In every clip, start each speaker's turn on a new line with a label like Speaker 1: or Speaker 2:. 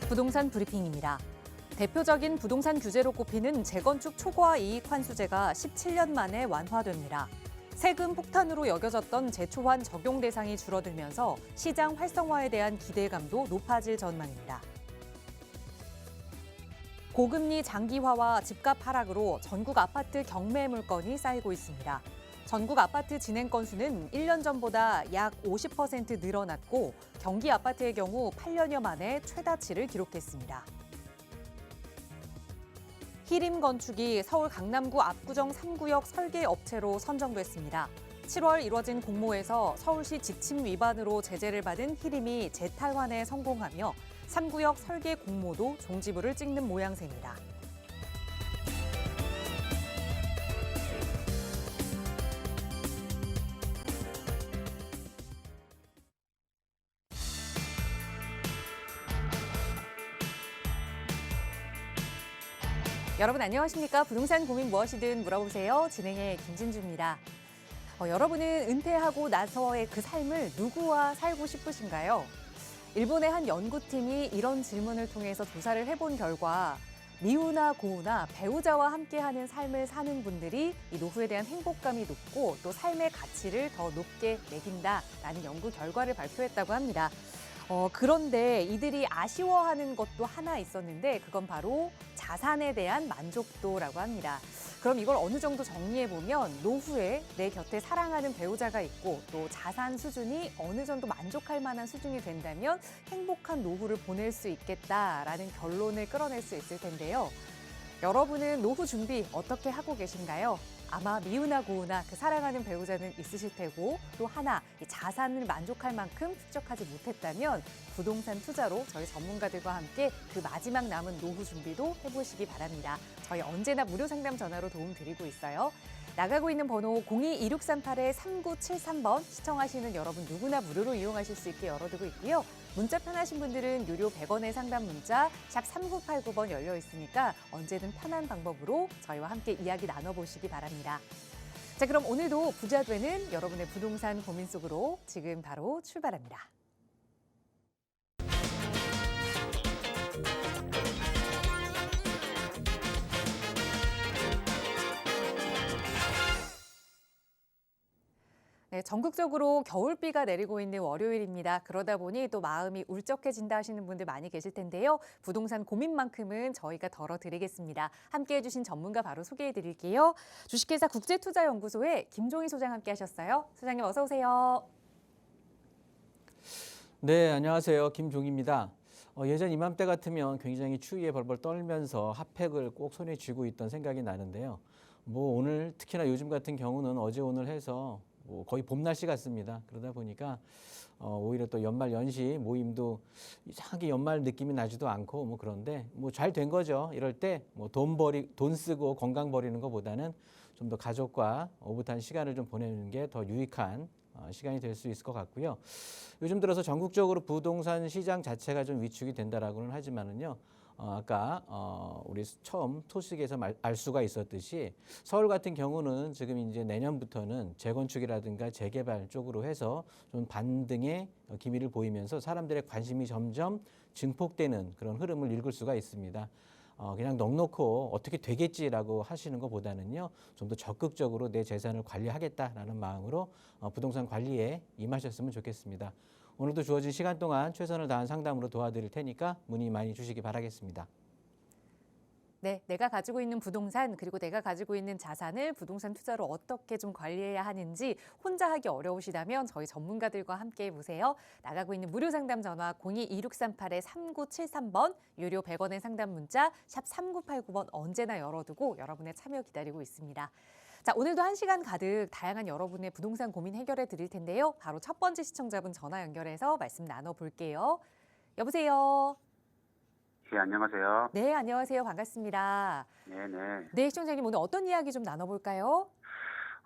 Speaker 1: 부동산 브리핑입니다. 대표적인 부동산 규제로 꼽히는 재건축 초과 이익 환수제가 17년 만에 완화됩니다. 세금 폭탄으로 여겨졌던 재초환 적용 대상이 줄어들면서 시장 활성화에 대한 기대감도 높아질 전망입니다. 고금리 장기화와 집값 하락으로 전국 아파트 경매 물건이 쌓이고 있습니다. 전국 아파트 진행 건수는 1년 전보다 약 50% 늘어났고 경기 아파트의 경우 8년여 만에 최다치를 기록했습니다. 히림 건축이 서울 강남구 압구정 3구역 설계 업체로 선정됐습니다. 7월 이뤄진 공모에서 서울시 지침 위반으로 제재를 받은 히림이 재탈환에 성공하며 3구역 설계 공모도 종지부를 찍는 모양새입니다. 여러분 안녕하십니까? 부동산 고민 무엇이든 물어보세요. 진행의 김진주입니다. 여러분은 은퇴하고 나서의 그 삶을 누구와 살고 싶으신가요? 일본의 한 연구팀이 이런 질문을 통해서 조사를 해본 결과 미우나 고우나 배우자와 함께하는 삶을 사는 분들이 이 노후에 대한 행복감이 높고 또 삶의 가치를 더 높게 매긴다라는 연구 결과를 발표했다고 합니다. 그런데 이들이 아쉬워하는 것도 하나 있었는데 그건 바로 자산에 대한 만족도라고 합니다. 그럼 이걸 어느 정도 정리해보면 노후에 내 곁에 사랑하는 배우자가 있고 또 자산 수준이 어느 정도 만족할 만한 수준이 된다면 행복한 노후를 보낼 수 있겠다라는 결론을 끌어낼 수 있을 텐데요. 여러분은 노후 준비 어떻게 하고 계신가요? 아마 미우나 고우나 그 사랑하는 배우자는 있으실 테고 또 하나 이 자산을 만족할 만큼 축적하지 못했다면 부동산 투자로 저희 전문가들과 함께 그 마지막 남은 노후 준비도 해보시기 바랍니다. 저희 언제나 무료 상담 전화로 도움 드리고 있어요. 나가고 있는 번호 02-2638-3973번 시청하시는 여러분 누구나 무료로 이용하실 수 있게 열어두고 있고요. 문자 편하신 분들은 유료 100원의 상담 문자 샵 3989번 열려 있으니까 언제든 편한 방법으로 저희와 함께 이야기 나눠보시기 바랍니다. 자, 그럼 오늘도 부자 되는 여러분의 부동산 고민 속으로 지금 바로 출발합니다. 네, 전국적으로 겨울비가 내리고 있는 월요일입니다. 그러다 보니 또 마음이 울적해진다 하시는 분들 많이 계실 텐데요. 부동산 고민만큼은 저희가 덜어드리겠습니다. 함께해 주신 전문가 바로 소개해 드릴게요. 주식회사 국제투자연구소의 김종희 소장 함께 하셨어요. 소장님 어서 오세요.
Speaker 2: 네, 안녕하세요. 김종희입니다. 예전 이맘때 같으면 굉장히 추위에 벌벌 떨면서 핫팩을 꼭 손에 쥐고 있던 생각이 나는데요. 오늘 특히나 요즘 같은 경우는 어제 오늘 해서 거의 봄 날씨 같습니다. 그러다 보니까 오히려 또 연말 연시 모임도 이상하게 연말 느낌이 나지도 않고 그런데 잘 된 거죠. 이럴 때 돈 쓰고 건강 버리는 것보다는 좀 더 가족과 오붓한 시간을 좀 보내는 게 더 유익한 시간이 될 수 있을 것 같고요. 요즘 들어서 전국적으로 부동산 시장 자체가 좀 위축이 된다라고는 하지만은요. 아까 우리 처음 소식에서 알 수가 있었듯이 서울 같은 경우는 지금 이제 내년부터는 재건축이라든가 재개발 쪽으로 해서 좀 반등의 기미를 보이면서 사람들의 관심이 점점 증폭되는 그런 흐름을 읽을 수가 있습니다. 그냥 넋놓고 어떻게 되겠지라고 하시는 것보다는요, 좀 더 적극적으로 내 재산을 관리하겠다라는 마음으로 부동산 관리에 임하셨으면 좋겠습니다. 오늘도 주어진 시간 동안 최선을 다한 상담으로 도와드릴 테니까 문의 많이 주시기 바라겠습니다.
Speaker 1: 네, 내가 가지고 있는 부동산 그리고 내가 가지고 있는 자산을 부동산 투자로 어떻게 좀 관리해야 하는지 혼자 하기 어려우시다면 저희 전문가들과 함께 해보세요. 나가고 있는 무료 상담 전화 02-2638-3973번 유료 100원의 상담 문자 샵 3989번 언제나 열어두고 여러분의 참여 기다리고 있습니다. 자, 오늘도 1시간 가득 다양한 여러분의 부동산 고민 해결해 드릴 텐데요. 바로 첫 번째 시청자분 전화 연결해서 말씀 나눠볼게요. 여보세요.
Speaker 3: 네, 안녕하세요.
Speaker 1: 네, 안녕하세요. 반갑습니다.
Speaker 3: 네네.
Speaker 1: 네, 시청자님 오늘 어떤 이야기 좀 나눠볼까요?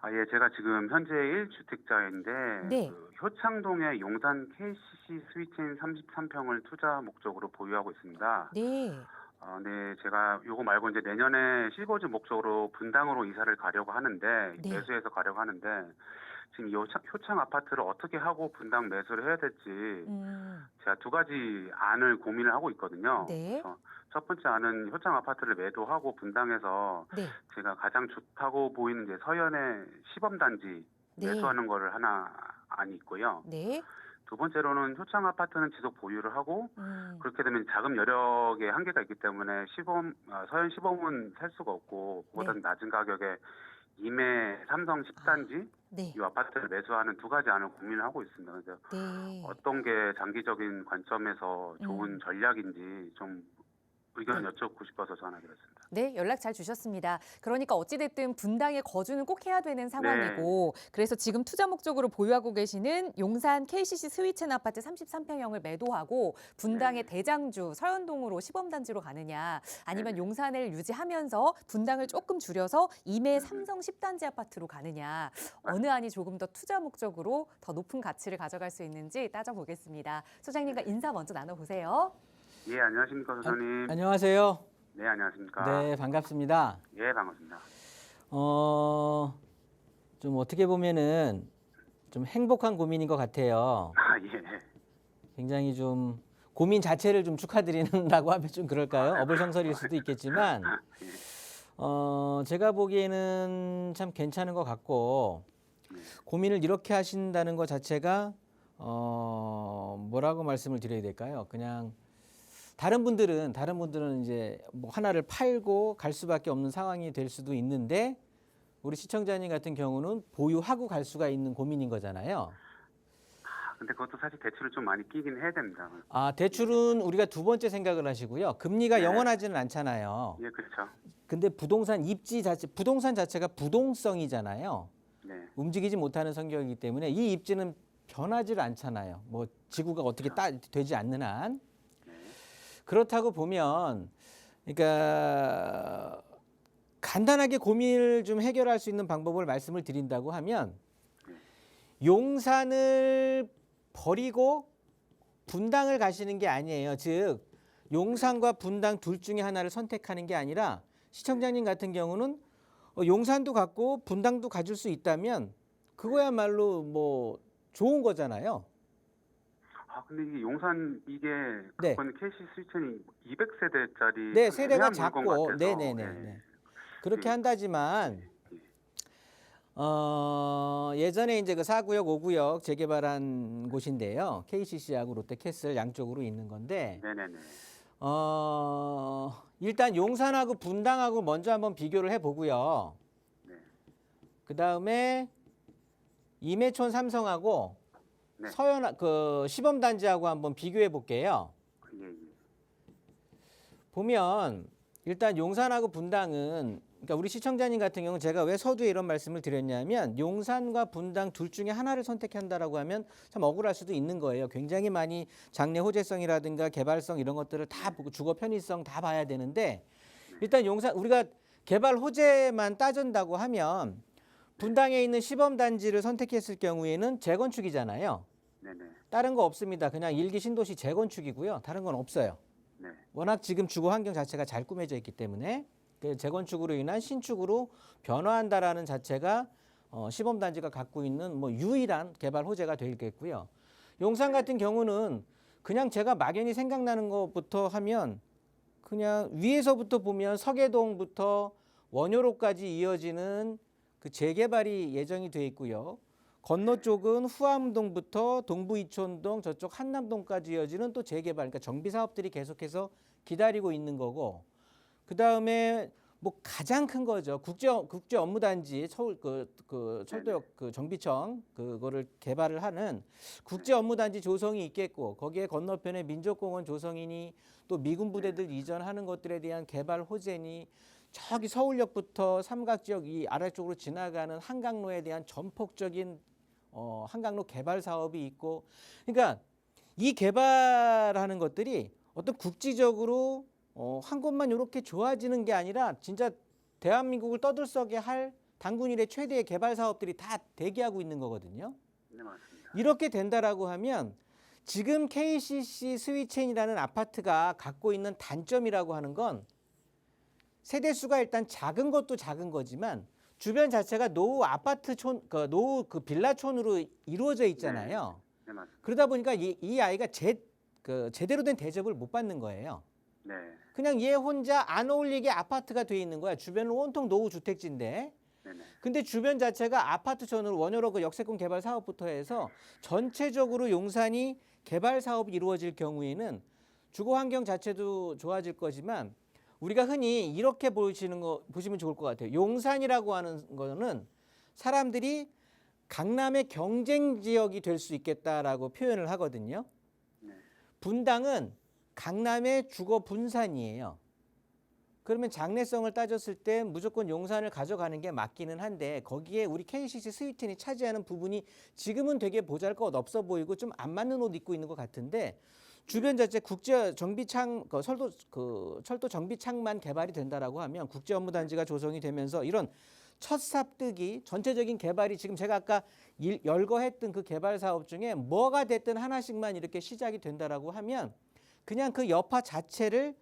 Speaker 3: 예, 제가 지금 현재 1주택자인데,
Speaker 1: 네.
Speaker 3: 효창동의 용산 KCC 스위트인 33평을 투자 목적으로 보유하고 있습니다.
Speaker 1: 네.
Speaker 3: 네, 제가 요거 말고 이제 내년에 실거주 목적으로 분당으로 이사를 가려고 하는데,
Speaker 1: 네.
Speaker 3: 매수해서 가려고 하는데, 지금 이 효창 아파트를 어떻게 하고 분당 매수를 해야 될지 제가 두 가지 안을 고민을 하고 있거든요.
Speaker 1: 네.
Speaker 3: 그래서 첫 번째 안은 효창 아파트를 매도하고 분당에서
Speaker 1: 네.
Speaker 3: 제가 가장 좋다고 보이는 이제 서현의 시범단지
Speaker 1: 네.
Speaker 3: 매수하는 거를 하나 안이 있고요.
Speaker 1: 네.
Speaker 3: 두 번째로는 효창 아파트는 지속 보유를 하고 그렇게 되면 자금 여력에 한계가 있기 때문에 서현 시범은 살 수가 없고 그보다는 낮은 가격에 임해 삼성 10단지
Speaker 1: 네.
Speaker 3: 이 아파트를 매수하는 두 가지 안을 고민을 하고 있습니다. 그래서
Speaker 1: 네.
Speaker 3: 어떤 게 장기적인 관점에서 좋은 전략인지 좀 의견을 여쭙고 싶어서 전화드렸습니다.
Speaker 1: 네, 연락 잘 주셨습니다. 그러니까 어찌됐든 분당에 거주는 꼭 해야 되는 상황이고 그래서 지금 투자 목적으로 보유하고 계시는 용산 KCC 스위첸 아파트 33평형을 매도하고 분당의 대장주 서현동으로 시범단지로 가느냐 아니면 용산을 유지하면서 분당을 조금 줄여서 임해 삼성 10단지 아파트로 가느냐 어느 안이 조금 더 투자 목적으로 더 높은 가치를 가져갈 수 있는지 따져보겠습니다. 소장님과 인사 먼저 나눠보세요.
Speaker 3: 예, 안녕하십니까, 소장님.
Speaker 2: 안녕하세요.
Speaker 3: 네, 안녕하십니까.
Speaker 2: 네, 반갑습니다.
Speaker 3: 예, 반갑습니다.
Speaker 2: 좀 어떻게 보면은 좀 행복한 고민인 것 같아요.
Speaker 3: 아, 예.
Speaker 2: 굉장히 좀 고민 자체를 좀 축하드린다고 하면 좀 그럴까요? 어불성설일 수도 있겠지만, 제가 보기에는 참 괜찮은 것 같고, 고민을 이렇게 하신다는 것 자체가, 뭐라고 말씀을 드려야 될까요? 그냥 다른 분들은 이제 뭐 하나를 팔고 갈 수밖에 없는 상황이 될 수도 있는데 우리 시청자님 같은 경우는 보유하고 갈 수가 있는 고민인 거잖아요.
Speaker 3: 근데 그것도 사실 대출을 좀 많이 끼긴 해야 됩니다.
Speaker 2: 대출은 우리가 두 번째 생각을 하시고요. 금리가 영원하지는 않잖아요.
Speaker 3: 예, 그렇죠.
Speaker 2: 근데 부동산 부동산 자체가 부동성이잖아요.
Speaker 3: 네.
Speaker 2: 움직이지 못하는 성격이기 때문에 이 입지는 변하지 않잖아요. 뭐 지구가 어떻게 되지 않는 한. 그렇다고 보면, 그러니까 간단하게 고민을 좀 해결할 수 있는 방법을 말씀을 드린다고 하면 용산을 버리고 분당을 가시는 게 아니에요. 즉 용산과 분당 둘 중에 하나를 선택하는 게 아니라 시청자님 같은 경우는 용산도 갖고 분당도 가질 수 있다면 그거야말로 뭐 좋은 거잖아요.
Speaker 3: 근데 이게 용산
Speaker 2: 네.
Speaker 3: 그건 KC 스위첸이 200세대짜리
Speaker 2: 네, 세대가 작고,
Speaker 3: 네네네.
Speaker 2: 네. 그렇게 한다지만 예전에 이제 그 4구역, 5구역 재개발한 곳인데요. KCC하고 롯데캐슬 양쪽으로 있는 건데,
Speaker 3: 네네네.
Speaker 2: 일단 용산하고 분당하고 먼저 한번 비교를 해보고요.
Speaker 3: 네.
Speaker 2: 그 다음에 임해촌 삼성하고 서현 그 시범단지하고 한번 비교해 볼게요.
Speaker 3: 예.
Speaker 2: 보면 일단 용산하고 분당은 그러니까 우리 시청자님 같은 경우는 제가 왜 서두에 이런 말씀을 드렸냐면 용산과 분당 둘 중에 하나를 선택한다라고 하면 참 억울할 수도 있는 거예요. 굉장히 많이 장래 호재성이라든가 개발성 이런 것들을 다 보고 주거 편의성 다 봐야 되는데 일단 용산 우리가 개발 호재만 따진다고 하면 분당에 있는 시범단지를 선택했을 경우에는 재건축이잖아요.
Speaker 3: 네네.
Speaker 2: 다른 거 없습니다. 그냥 일기 신도시 재건축이고요. 다른 건 없어요.
Speaker 3: 네.
Speaker 2: 워낙 지금 주거 환경 자체가 잘 꾸며져 있기 때문에 그 재건축으로 인한 신축으로 변화한다라는 자체가 시범단지가 갖고 있는 뭐 유일한 개발 호재가 되겠고요. 용산 같은 경우는 그냥 제가 막연히 생각나는 것부터 하면 그냥 위에서부터 보면 서계동부터 원효로까지 이어지는 그 재개발이 예정이 돼 있고요. 건너 쪽은 후암동부터 동부이촌동 저쪽 한남동까지 이어지는 또 재개발, 그러니까 정비 사업들이 계속해서 기다리고 있는 거고, 그 다음에 뭐 가장 큰 거죠. 국제 업무단지 서울 철도역 그 정비청 그거를 개발을 하는 국제 업무단지 조성이 있겠고, 거기에 건너편에 민족공원 조성이니 또 미군 부대들 이전하는 것들에 대한 개발 호재니. 저기 서울역부터 삼각지역 이 아래쪽으로 지나가는 한강로에 대한 전폭적인 한강로 개발 사업이 있고, 그러니까 이 개발하는 것들이 어떤 국지적으로 한 곳만 이렇게 좋아지는 게 아니라 진짜 대한민국을 떠들썩게 할 단군 이래 최대의 개발 사업들이 다 대기하고 있는 거거든요.
Speaker 3: 네, 맞습니다.
Speaker 2: 이렇게 된다라고 하면 지금 KCC 스위첸이라는 아파트가 갖고 있는 단점이라고 하는 건 세대수가 일단 작은 것도 작은 거지만 주변 자체가 노후 아파트촌, 노후 그 빌라촌으로 이루어져 있잖아요.
Speaker 3: 네, 맞습니다.
Speaker 2: 그러다 보니까 이 아이가 제대로 된 대접을 못 받는 거예요.
Speaker 3: 네.
Speaker 2: 그냥 얘 혼자 안 어울리게 아파트가 돼 있는 거야. 주변은 온통 노후 주택지인데.
Speaker 3: 네네.
Speaker 2: 근데 주변 자체가 아파트촌으로 원효로 그 역세권 개발 사업부터 해서 전체적으로 용산이 개발 사업이 이루어질 경우에는 주거 환경 자체도 좋아질 거지만 우리가 흔히 이렇게 보시면 좋을 것 같아요. 용산이라고 하는 거는 사람들이 강남의 경쟁 지역이 될 수 있겠다라고 표현을 하거든요.
Speaker 3: 네.
Speaker 2: 분당은 강남의 주거 분산이에요. 그러면 장래성을 따졌을 때 무조건 용산을 가져가는 게 맞기는 한데 거기에 우리 KCC 스위튼이 차지하는 부분이 지금은 되게 보잘것 없어 보이고 좀 안 맞는 옷 입고 있는 것 같은데 주변 자체 국제 정비창 철도 정비창만 개발이 된다라고 하면 국제 업무 단지가 조성이 되면서 이런 첫 삽뜨기 전체적인 개발이 지금 제가 아까 열거했던 그 개발 사업 중에 뭐가 됐든 하나씩만 이렇게 시작이 된다라고 하면 그냥 그 여파 자체를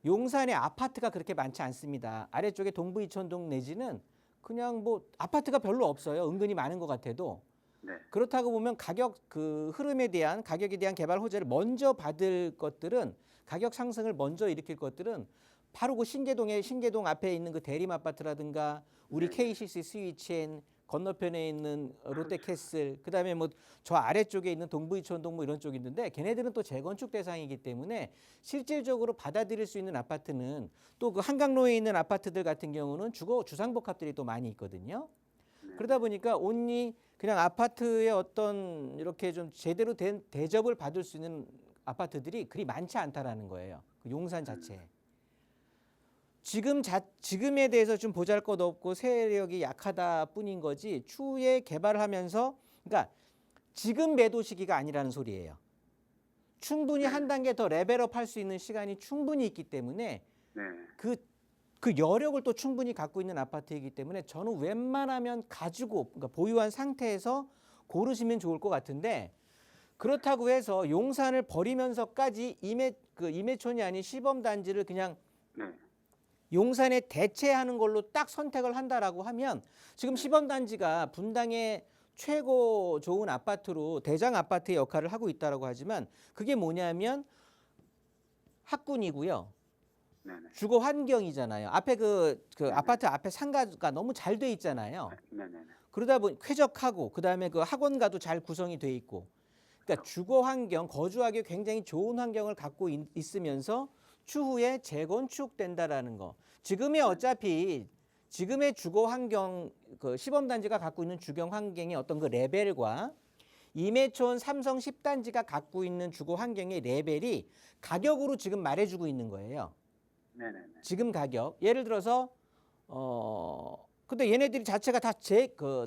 Speaker 2: 용산에 아파트가 그렇게 많지 않습니다. 아래쪽에 동부 이촌동 내지는 그냥 뭐 아파트가 별로 없어요. 은근히 많은 것 같아도.
Speaker 3: 네.
Speaker 2: 그렇다고 보면 가격에 대한 개발 호재를 먼저 받을 것들은 가격 상승을 먼저 일으킬 것들은 바로 그 신계동 앞에 있는 그 대림 아파트라든가 우리 KCC 스위첸 건너편에 있는 롯데캐슬 그다음에 뭐 저 아래쪽에 있는 동부 이촌동 뭐 이런 쪽이 있는데 걔네들은 또 재건축 대상이기 때문에 실질적으로 받아들일 수 있는 아파트는 또 그 한강로에 있는 아파트들 같은 경우는 주상복합들이 또 많이 있거든요. 그러다 보니까 온리 그냥 아파트의 어떤 이렇게 좀 제대로 된 대접을 받을 수 있는 아파트들이 그리 많지 않다라는 거예요. 그 용산 자체에. 지금에 대해서 좀 보잘것없고 세력이 약하다 뿐인 거지 추후에 개발을 하면서 그러니까 지금 매도 시기가 아니라는 소리예요. 충분히 한 단계 더 레벨업 할 수 있는 시간이 충분히 있기 때문에
Speaker 3: 네.
Speaker 2: 그 여력을 또 충분히 갖고 있는 아파트이기 때문에 저는 웬만하면 가지고 그러니까 보유한 상태에서 고르시면 좋을 것 같은데 그렇다고 해서 용산을 버리면서까지 임해촌이 아닌 시범단지를 그냥
Speaker 3: 네.
Speaker 2: 용산에 대체하는 걸로 딱 선택을 한다라고 하면 지금 시범단지가 분당의 최고 좋은 아파트로 대장 아파트의 역할을 하고 있다라고 하지만 그게 뭐냐면 학군이고요.
Speaker 3: 네네.
Speaker 2: 주거 환경이잖아요. 앞에 아파트 앞에 상가가 너무 잘 돼 있잖아요.
Speaker 3: 네네네.
Speaker 2: 그러다 보니 쾌적하고 그다음에 그 학원가도 잘 구성이 돼 있고 그러니까 주거 환경 거주하기 굉장히 좋은 환경을 갖고 있으면서 추후에 재건축된다라는 거. 어차피 지금의 주거 환경 그 시범단지가 갖고 있는 주거 환경의 어떤 그 레벨과 임해촌 삼성 10단지가 갖고 있는 주거 환경의 레벨이 가격으로 지금 말해주고 있는 거예요.
Speaker 3: 네네네.
Speaker 2: 지금 가격. 예를 들어서 근데 얘네들이 자체가 다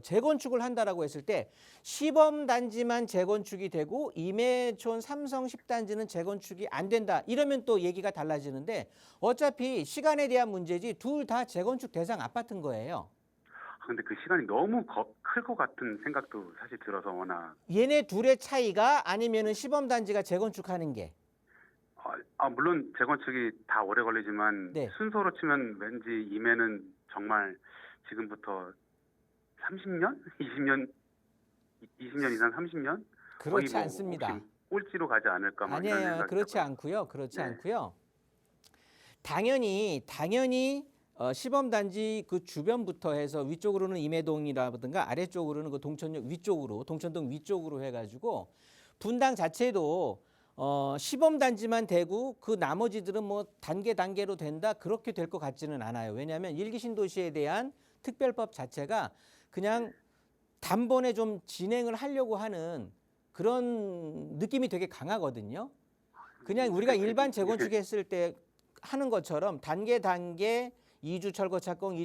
Speaker 2: 재건축을 한다라고 했을 때 시범 단지만 재건축이 되고 임해촌 삼성 10단지는 재건축이 안 된다. 이러면 또 얘기가 달라지는데 어차피 시간에 대한 문제지 둘 다 재건축 대상 아파트인 거예요.
Speaker 3: 근데 그 시간이 너무 클 것 같은 생각도 사실 들어서 워낙
Speaker 2: 얘네 둘의 차이가 아니면은 시범 단지가 재건축하는 게
Speaker 3: 물론 재건축이 다 오래 걸리지만
Speaker 2: 네.
Speaker 3: 순서로 치면 왠지 임해는 정말 지금부터 30년? 20년 이상 30년?
Speaker 2: 그렇지
Speaker 3: 뭐
Speaker 2: 않습니다.
Speaker 3: 혹시 꼴찌로 가지 않을까 막 이런
Speaker 2: 아니에요.
Speaker 3: 생각이
Speaker 2: 그렇지
Speaker 3: 들어요.
Speaker 2: 않고요. 그렇지
Speaker 3: 네.
Speaker 2: 않고요. 당연히 시범단지 그 주변부터 해서 위쪽으로는 임해동이라든가 아래쪽으로는 그 동천동 위쪽으로 해가지고 분당 자체도 시범단지만 되고 그 나머지들은 뭐 단계로 된다 그렇게 될 것 같지는 않아요. 왜냐하면 일기 신도시에 대한 특별법 자체가 그냥 단번에 좀 진행을 하려고 하는 그런 느낌이 되게 강하거든요. 그냥 우리가 일반 재건축했을 때 하는 것처럼 단계 이주 철거 착공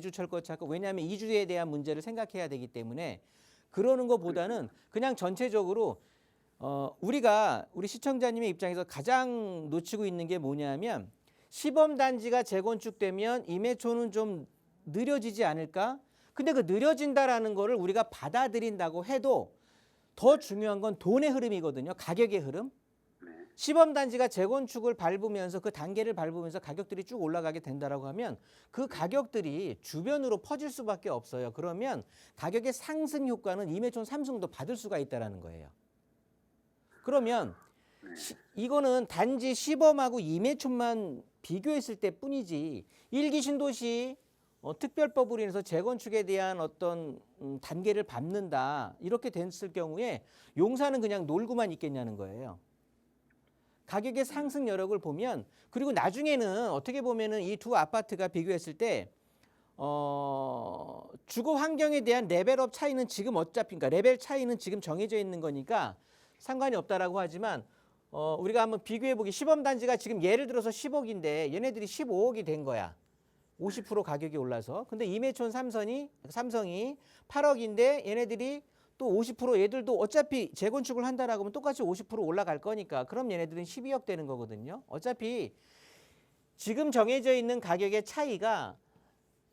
Speaker 2: 왜냐하면 이주에 대한 문제를 생각해야 되기 때문에 그러는 것보다는 그냥 전체적으로 우리 시청자님의 입장에서 가장 놓치고 있는 게 뭐냐면 시범단지가 재건축되면 임해촌은 좀 느려지지 않을까? 근데 그 느려진다라는 거를 우리가 받아들인다고 해도 더 중요한 건 돈의 흐름이거든요. 가격의 흐름.
Speaker 3: 네.
Speaker 2: 시범단지가 재건축을 밟으면서 그 단계를 밟으면서 가격들이 쭉 올라가게 된다라고 하면 그 가격들이 주변으로 퍼질 수밖에 없어요. 그러면 가격의 상승 효과는 임해촌 3성도 받을 수가 있다라는 거예요. 그러면 이거는 단지 시범하고 임해촌만 비교했을 때 뿐이지 일기 신도시 특별법으로 인해서 재건축에 대한 어떤 단계를 밟는다 이렇게 됐을 경우에 용산은 그냥 놀고만 있겠냐는 거예요. 가격의 상승 여력을 보면 그리고 나중에는 어떻게 보면은 이 두 아파트가 비교했을 때 주거 환경에 대한 레벨업 차이는 지금 어차피 그러니까 레벨 차이는 지금 정해져 있는 거니까 상관이 없다라고 하지만 우리가 한번 비교해 보기 시범 단지가 지금 예를 들어서 10억인데 얘네들이 15억이 된 거야. 50% 가격이 올라서. 근데 임해촌 삼성이 8억인데 얘네들이 또 50% 얘들도 어차피 재건축을 한다라고 하면 똑같이 50% 올라갈 거니까 그럼 얘네들은 12억 되는 거거든요. 어차피 지금 정해져 있는 가격의 차이가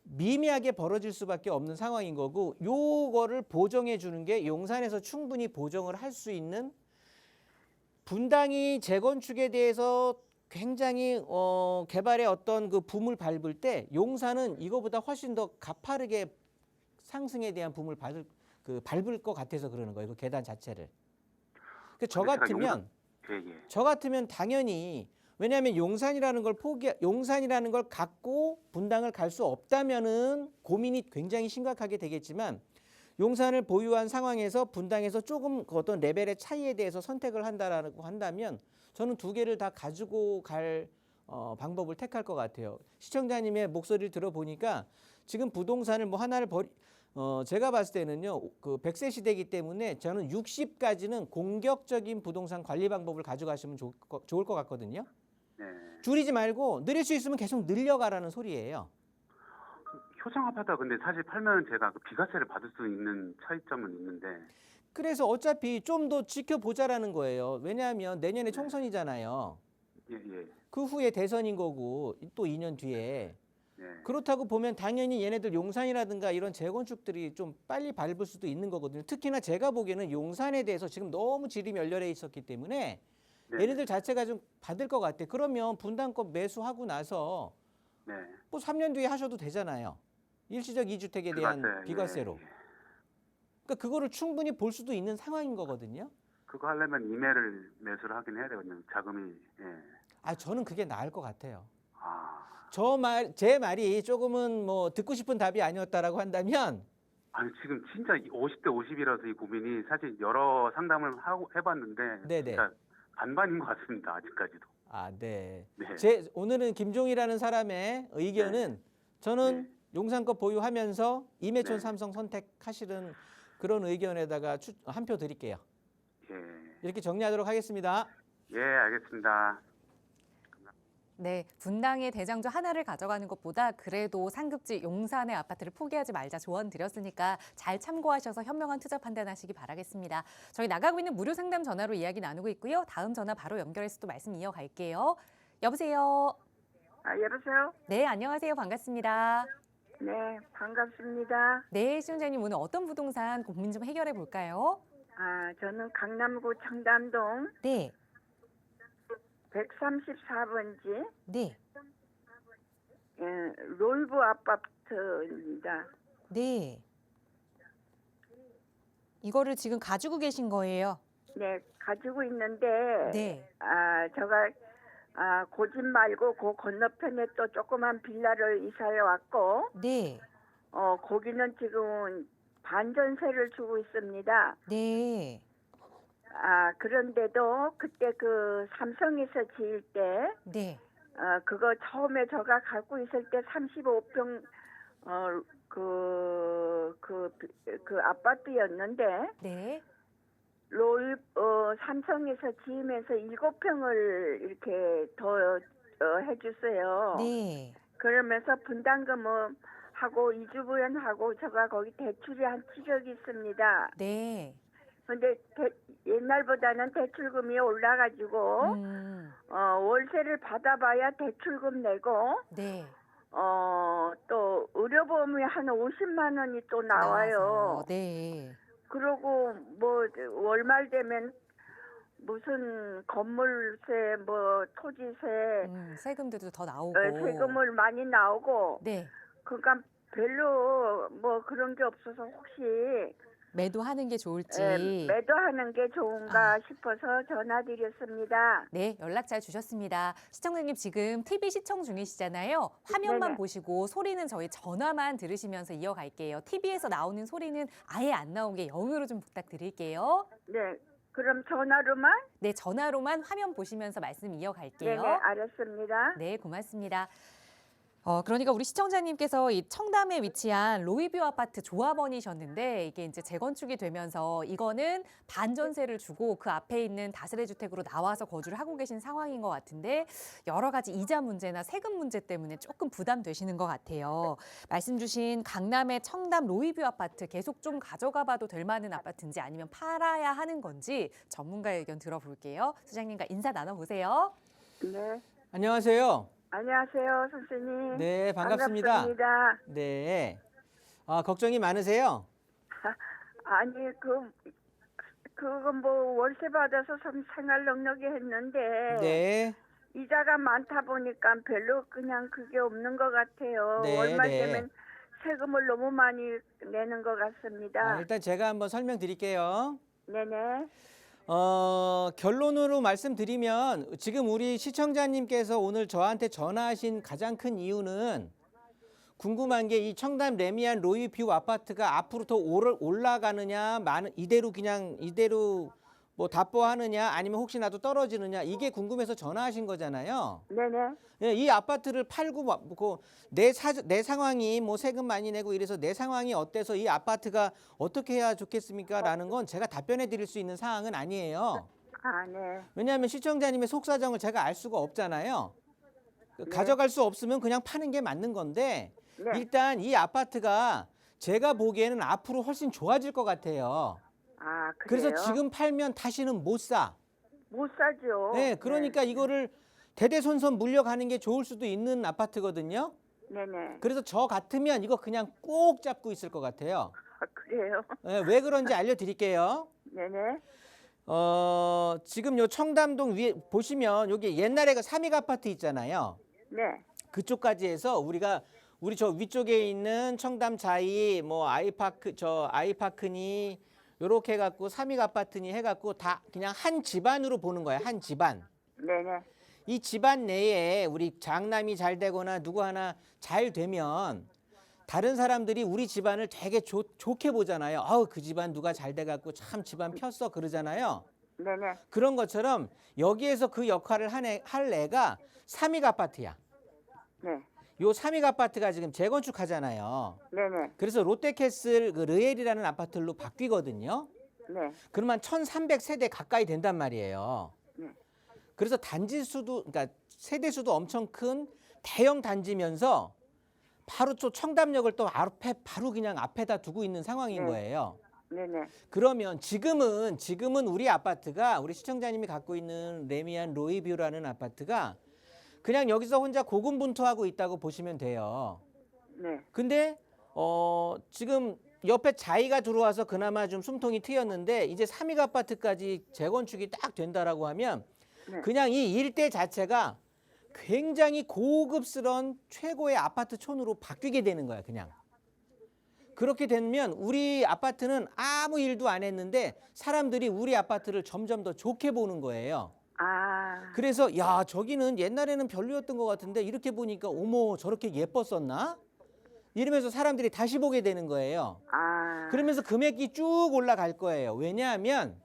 Speaker 2: 미미하게 벌어질 수밖에 없는 상황인 거고 요거를 보정해 주는 게 용산에서 충분히 보정을 할 수 있는 분당이 재건축에 대해서 굉장히 개발의 어떤 그 붐을 밟을 때 용산은 이거보다 훨씬 더 가파르게 상승에 대한 붐을 밟을 것 같아서 그러는 거예요. 그 계단 자체를. 저 같으면 당연히 왜냐하면 용산이라는 걸 갖고 분당을 갈 수 없다면은 고민이 굉장히 심각하게 되겠지만 용산을 보유한 상황에서 분당에서 조금 어떤 레벨의 차이에 대해서 선택을 한다라고 한다면 저는 두 개를 다 가지고 갈 방법을 택할 것 같아요. 시청자님의 목소리를 들어보니까 지금 부동산을 뭐 하나를 제가 봤을 때는요, 그 100세 시대이기 때문에 저는 60까지는 공격적인 부동산 관리 방법을 가져가시면 좋을 것 같거든요.
Speaker 3: 네.
Speaker 2: 줄이지 말고 늘릴 수 있으면 계속 늘려가라는 소리예요.
Speaker 3: 효창 아파트가 근데 사실 팔면 제가 그 비과세를 받을 수 있는 차이점은 있는데.
Speaker 2: 그래서 어차피 좀 더 지켜보자라는 거예요. 왜냐하면 내년에 총선이잖아요.
Speaker 3: 예.
Speaker 2: 그 후에 대선인 거고 또 2년 뒤에.
Speaker 3: 네.
Speaker 2: 그렇다고 보면 당연히 얘네들 용산이라든가 이런 재건축들이 좀 빨리 밟을 수도 있는 거거든요. 특히나 제가 보기에는 용산에 대해서 지금 너무 질이 멸렬해 있었기 때문에
Speaker 3: 네.
Speaker 2: 얘네들 자체가 좀 받을 것 같아. 그러면 분당권 매수하고 나서
Speaker 3: 네.
Speaker 2: 뭐 3년 뒤에 하셔도 되잖아요. 일시적 2주택에 대한 비과세로.
Speaker 3: 예.
Speaker 2: 그러니까 그거를 충분히 볼 수도 있는 상황인 거거든요.
Speaker 3: 그거 하려면 임해를 매수를 하긴 해야 되거든요. 자금이. 예.
Speaker 2: 저는 그게 나을 것 같아요.
Speaker 3: 아.
Speaker 2: 제 말이 조금은 뭐 듣고 싶은 답이 아니었다라고 한다면
Speaker 3: 아니 지금 진짜 50대 50이라서 이 고민이 사실 여러 상담을 해봤는데
Speaker 2: 네네.
Speaker 3: 진짜 반반인 것 같습니다. 아직까지도.
Speaker 2: 네.
Speaker 3: 네.
Speaker 2: 오늘은 김종희라는 사람의 의견은 저는 용산권 보유하면서 임해촌 삼성 선택하시는 그런 의견에다가 한 표 드릴게요.
Speaker 3: 예.
Speaker 2: 이렇게 정리하도록 하겠습니다.
Speaker 3: 예, 알겠습니다.
Speaker 1: 네, 분당의 대장주 하나를 가져가는 것보다 그래도 상급지 용산의 아파트를 포기하지 말자 조언 드렸으니까 잘 참고하셔서 현명한 투자 판단하시기 바라겠습니다. 저희 나가고 있는 무료 상담 전화로 이야기 나누고 있고요. 다음 전화 바로 연결해서 또 말씀 이어갈게요. 여보세요?
Speaker 4: 여보세요?
Speaker 1: 네, 안녕하세요. 반갑습니다.
Speaker 4: 네, 반갑습니다.
Speaker 1: 네, 시청자님 오늘 어떤 부동산 고민 좀 해결해 볼까요?
Speaker 4: 저는 강남구 청담동
Speaker 1: 네,
Speaker 4: 134번지
Speaker 1: 네,
Speaker 4: 롤브 아파트입니다.
Speaker 1: 네. 이거를 지금 가지고 계신 거예요?
Speaker 4: 네, 가지고 있는데
Speaker 1: 네,
Speaker 4: 제가 그 집 말고 그 건너편에 또 조그만 빌라를 이사해 왔고
Speaker 1: 네,
Speaker 4: 거기는 지금 반전세를 주고 있습니다.
Speaker 1: 네,
Speaker 4: 그런데도 그때 그 삼성에서 지을 때
Speaker 1: 네,
Speaker 4: 그거 처음에 제가 갖고 있을 때 35평 그 아파트였는데
Speaker 1: 네,
Speaker 4: 삼성에서 지으면서 7평을 이렇게 더 해줬어요.
Speaker 1: 네,
Speaker 4: 그러면서 분담금은 하고 이주부연하고 제가 거기 대출이 한 7억이 있습니다.
Speaker 1: 네.
Speaker 4: 근데 옛날보다는 대출금이 올라가지고 월세를 받아봐야 대출금 내고
Speaker 1: 네.
Speaker 4: 또 의료보험이 한 50만 원이 또 나와요.
Speaker 1: 네.
Speaker 4: 그러고 뭐 월말 되면 무슨 건물세, 뭐 토지세,
Speaker 1: 세금들도 더 나오고.
Speaker 4: 세금을 많이 나오고,
Speaker 1: 네.
Speaker 4: 그러니까 별로 뭐 그런 게 없어서 혹시
Speaker 1: 매도하는 게 좋을지.
Speaker 4: 매도하는 게 좋은가
Speaker 1: 아.
Speaker 4: 싶어서 전화드렸습니다.
Speaker 1: 네, 연락 잘 주셨습니다. 시청자님 지금 TV 시청 중이시잖아요. 화면만
Speaker 4: 네네.
Speaker 1: 보시고 소리는 저희 전화만 들으시면서 이어갈게요. TV에서 나오는 소리는 아예 안 나오게 영어로 좀 부탁드릴게요.
Speaker 4: 네, 그럼 전화로만?
Speaker 1: 네, 전화로만 화면 보시면서 말씀 이어갈게요.
Speaker 4: 네네, 알았습니다.
Speaker 1: 네, 고맙습니다. 그러니까 우리 시청자님께서 이 청담에 위치한 로이뷰 아파트 조합원이셨는데 이게 이제 재건축이 되면서 이거는 반전세를 주고 그 앞에 있는 다세대 주택으로 나와서 거주를 하고 계신 상황인 것 같은데 여러 가지 이자 문제나 세금 문제 때문에 조금 부담되시는 것 같아요. 말씀 주신 강남의 청담 로이뷰 아파트 계속 좀 가져가 봐도 될 만한 아파트인지 아니면 팔아야 하는 건지 전문가의 의견 들어볼게요. 소장님과 인사 나눠보세요.
Speaker 4: 네,
Speaker 2: 안녕하세요.
Speaker 4: 안녕하세요, 선생님.
Speaker 2: 네, 반갑습니다.
Speaker 4: 반갑습니다.
Speaker 2: 네. 걱정이 많으세요?
Speaker 4: 아니, 그거 뭐 월세 받아서 생활 넉넉히 했는데
Speaker 2: 네.
Speaker 4: 이자가 많다 보니까 별로 그냥 그게 없는 것 같아요.
Speaker 2: 네,
Speaker 4: 얼마
Speaker 2: 네.
Speaker 4: 되면 세금을 너무 많이 내는 것 같습니다.
Speaker 2: 일단 제가 한번 설명드릴게요.
Speaker 4: 네네.
Speaker 2: 결론으로 말씀드리면 지금 우리 시청자님께서 오늘 저한테 전화하신 가장 큰 이유는 궁금한 게 이 청담 레미안 로이뷰 아파트가 앞으로 더 올라가느냐, 이대로 뭐 답보하느냐, 아니면 혹시나도 떨어지느냐, 이게 궁금해서 전화하신 거잖아요.
Speaker 4: 네네.
Speaker 2: 예, 이 아파트를 팔고 내 상황이 뭐 세금 많이 내고 이래서 내 상황이 어때서 이 아파트가 어떻게 해야 좋겠습니까? 라는 건 제가 답변해 드릴 수 있는 사항은 아니에요.
Speaker 4: 아, 네.
Speaker 2: 왜냐하면 시청자님의 속사정을 제가 알 수가 없잖아요.
Speaker 4: 네.
Speaker 2: 가져갈 수 없으면 그냥 파는 게 맞는 건데
Speaker 4: 네.
Speaker 2: 일단 이 아파트가 제가 보기에는 앞으로 훨씬 좋아질 것 같아요.
Speaker 4: 아, 그래요?
Speaker 2: 그래서 지금 팔면 다시는 못 사.
Speaker 4: 못 사죠.
Speaker 2: 네, 그러니까
Speaker 4: 네.
Speaker 2: 이거를 대대손손 물려가는 게 좋을 수도 있는 아파트거든요.
Speaker 4: 네네.
Speaker 2: 그래서 저 같으면 이거 그냥 꼭 잡고 있을 것 같아요.
Speaker 4: 아, 그래요?
Speaker 2: 네, 왜 그런지 알려드릴게요.
Speaker 4: 네네.
Speaker 2: 지금 요 청담동 위에 보시면 여기 옛날에 그 삼익 아파트 있잖아요.
Speaker 4: 네.
Speaker 2: 그쪽까지 해서 우리 저 위쪽에 있는 청담 자이 뭐 아이파크니 요렇게 해갖고 삼익 아파트니 해갖고 다 그냥 한 집안으로 보는 거예요. 한 집안.
Speaker 4: 네네.
Speaker 2: 이 집안 내에 우리 장남이 잘 되거나 누구 하나 잘 되면 다른 사람들이 우리 집안을 되게 좋게 보잖아요. 아우 그 집안 누가 잘 돼갖고 참 집안 폈어 그러잖아요.
Speaker 4: 네네.
Speaker 2: 그런 것처럼 여기에서 그 역할을 할 애가 삼익 아파트야.
Speaker 4: 네.
Speaker 2: 요 삼익 아파트가 지금 재건축하잖아요.
Speaker 4: 네네.
Speaker 2: 그래서 롯데캐슬 그 르엘이라는 아파트로 바뀌거든요.
Speaker 4: 네.
Speaker 2: 그러면 1,300세대 가까이 된단 말이에요.
Speaker 4: 네.
Speaker 2: 그래서 단지 수도 그러니까 세대 수도 엄청 큰 대형 단지면서 바로 또 청담역을 또 앞에 바로 그냥 앞에다 두고 있는 상황인
Speaker 4: 네.
Speaker 2: 거예요.
Speaker 4: 네네.
Speaker 2: 그러면 지금은 우리 아파트가 우리 시청자님이 갖고 있는 레미안 로이뷰라는 아파트가 그냥 여기서 혼자 고군분투하고 있다고 보시면 돼요.
Speaker 4: 네.
Speaker 2: 근데 지금 옆에 자이가 들어와서 그나마 좀 숨통이 트였는데 이제 삼익 아파트까지 재건축이 딱 된다라고 하면
Speaker 4: 네.
Speaker 2: 그냥 이 일대 자체가 굉장히 고급스러운 최고의 아파트촌으로 바뀌게 되는 거야, 그냥. 그렇게 되면 우리 아파트는 아무 일도 안 했는데 사람들이 우리 아파트를 점점 더 좋게 보는 거예요.
Speaker 4: 아.
Speaker 2: 그래서 야, 저기는 옛날에는 별로였던 것 같은데 이렇게 보니까 어머, 저렇게 예뻤었나? 이러면서 사람들이 다시 보게 되는 거예요.
Speaker 4: 아.
Speaker 2: 그러면서 금액이 쭉 올라갈 거예요. 왜냐하면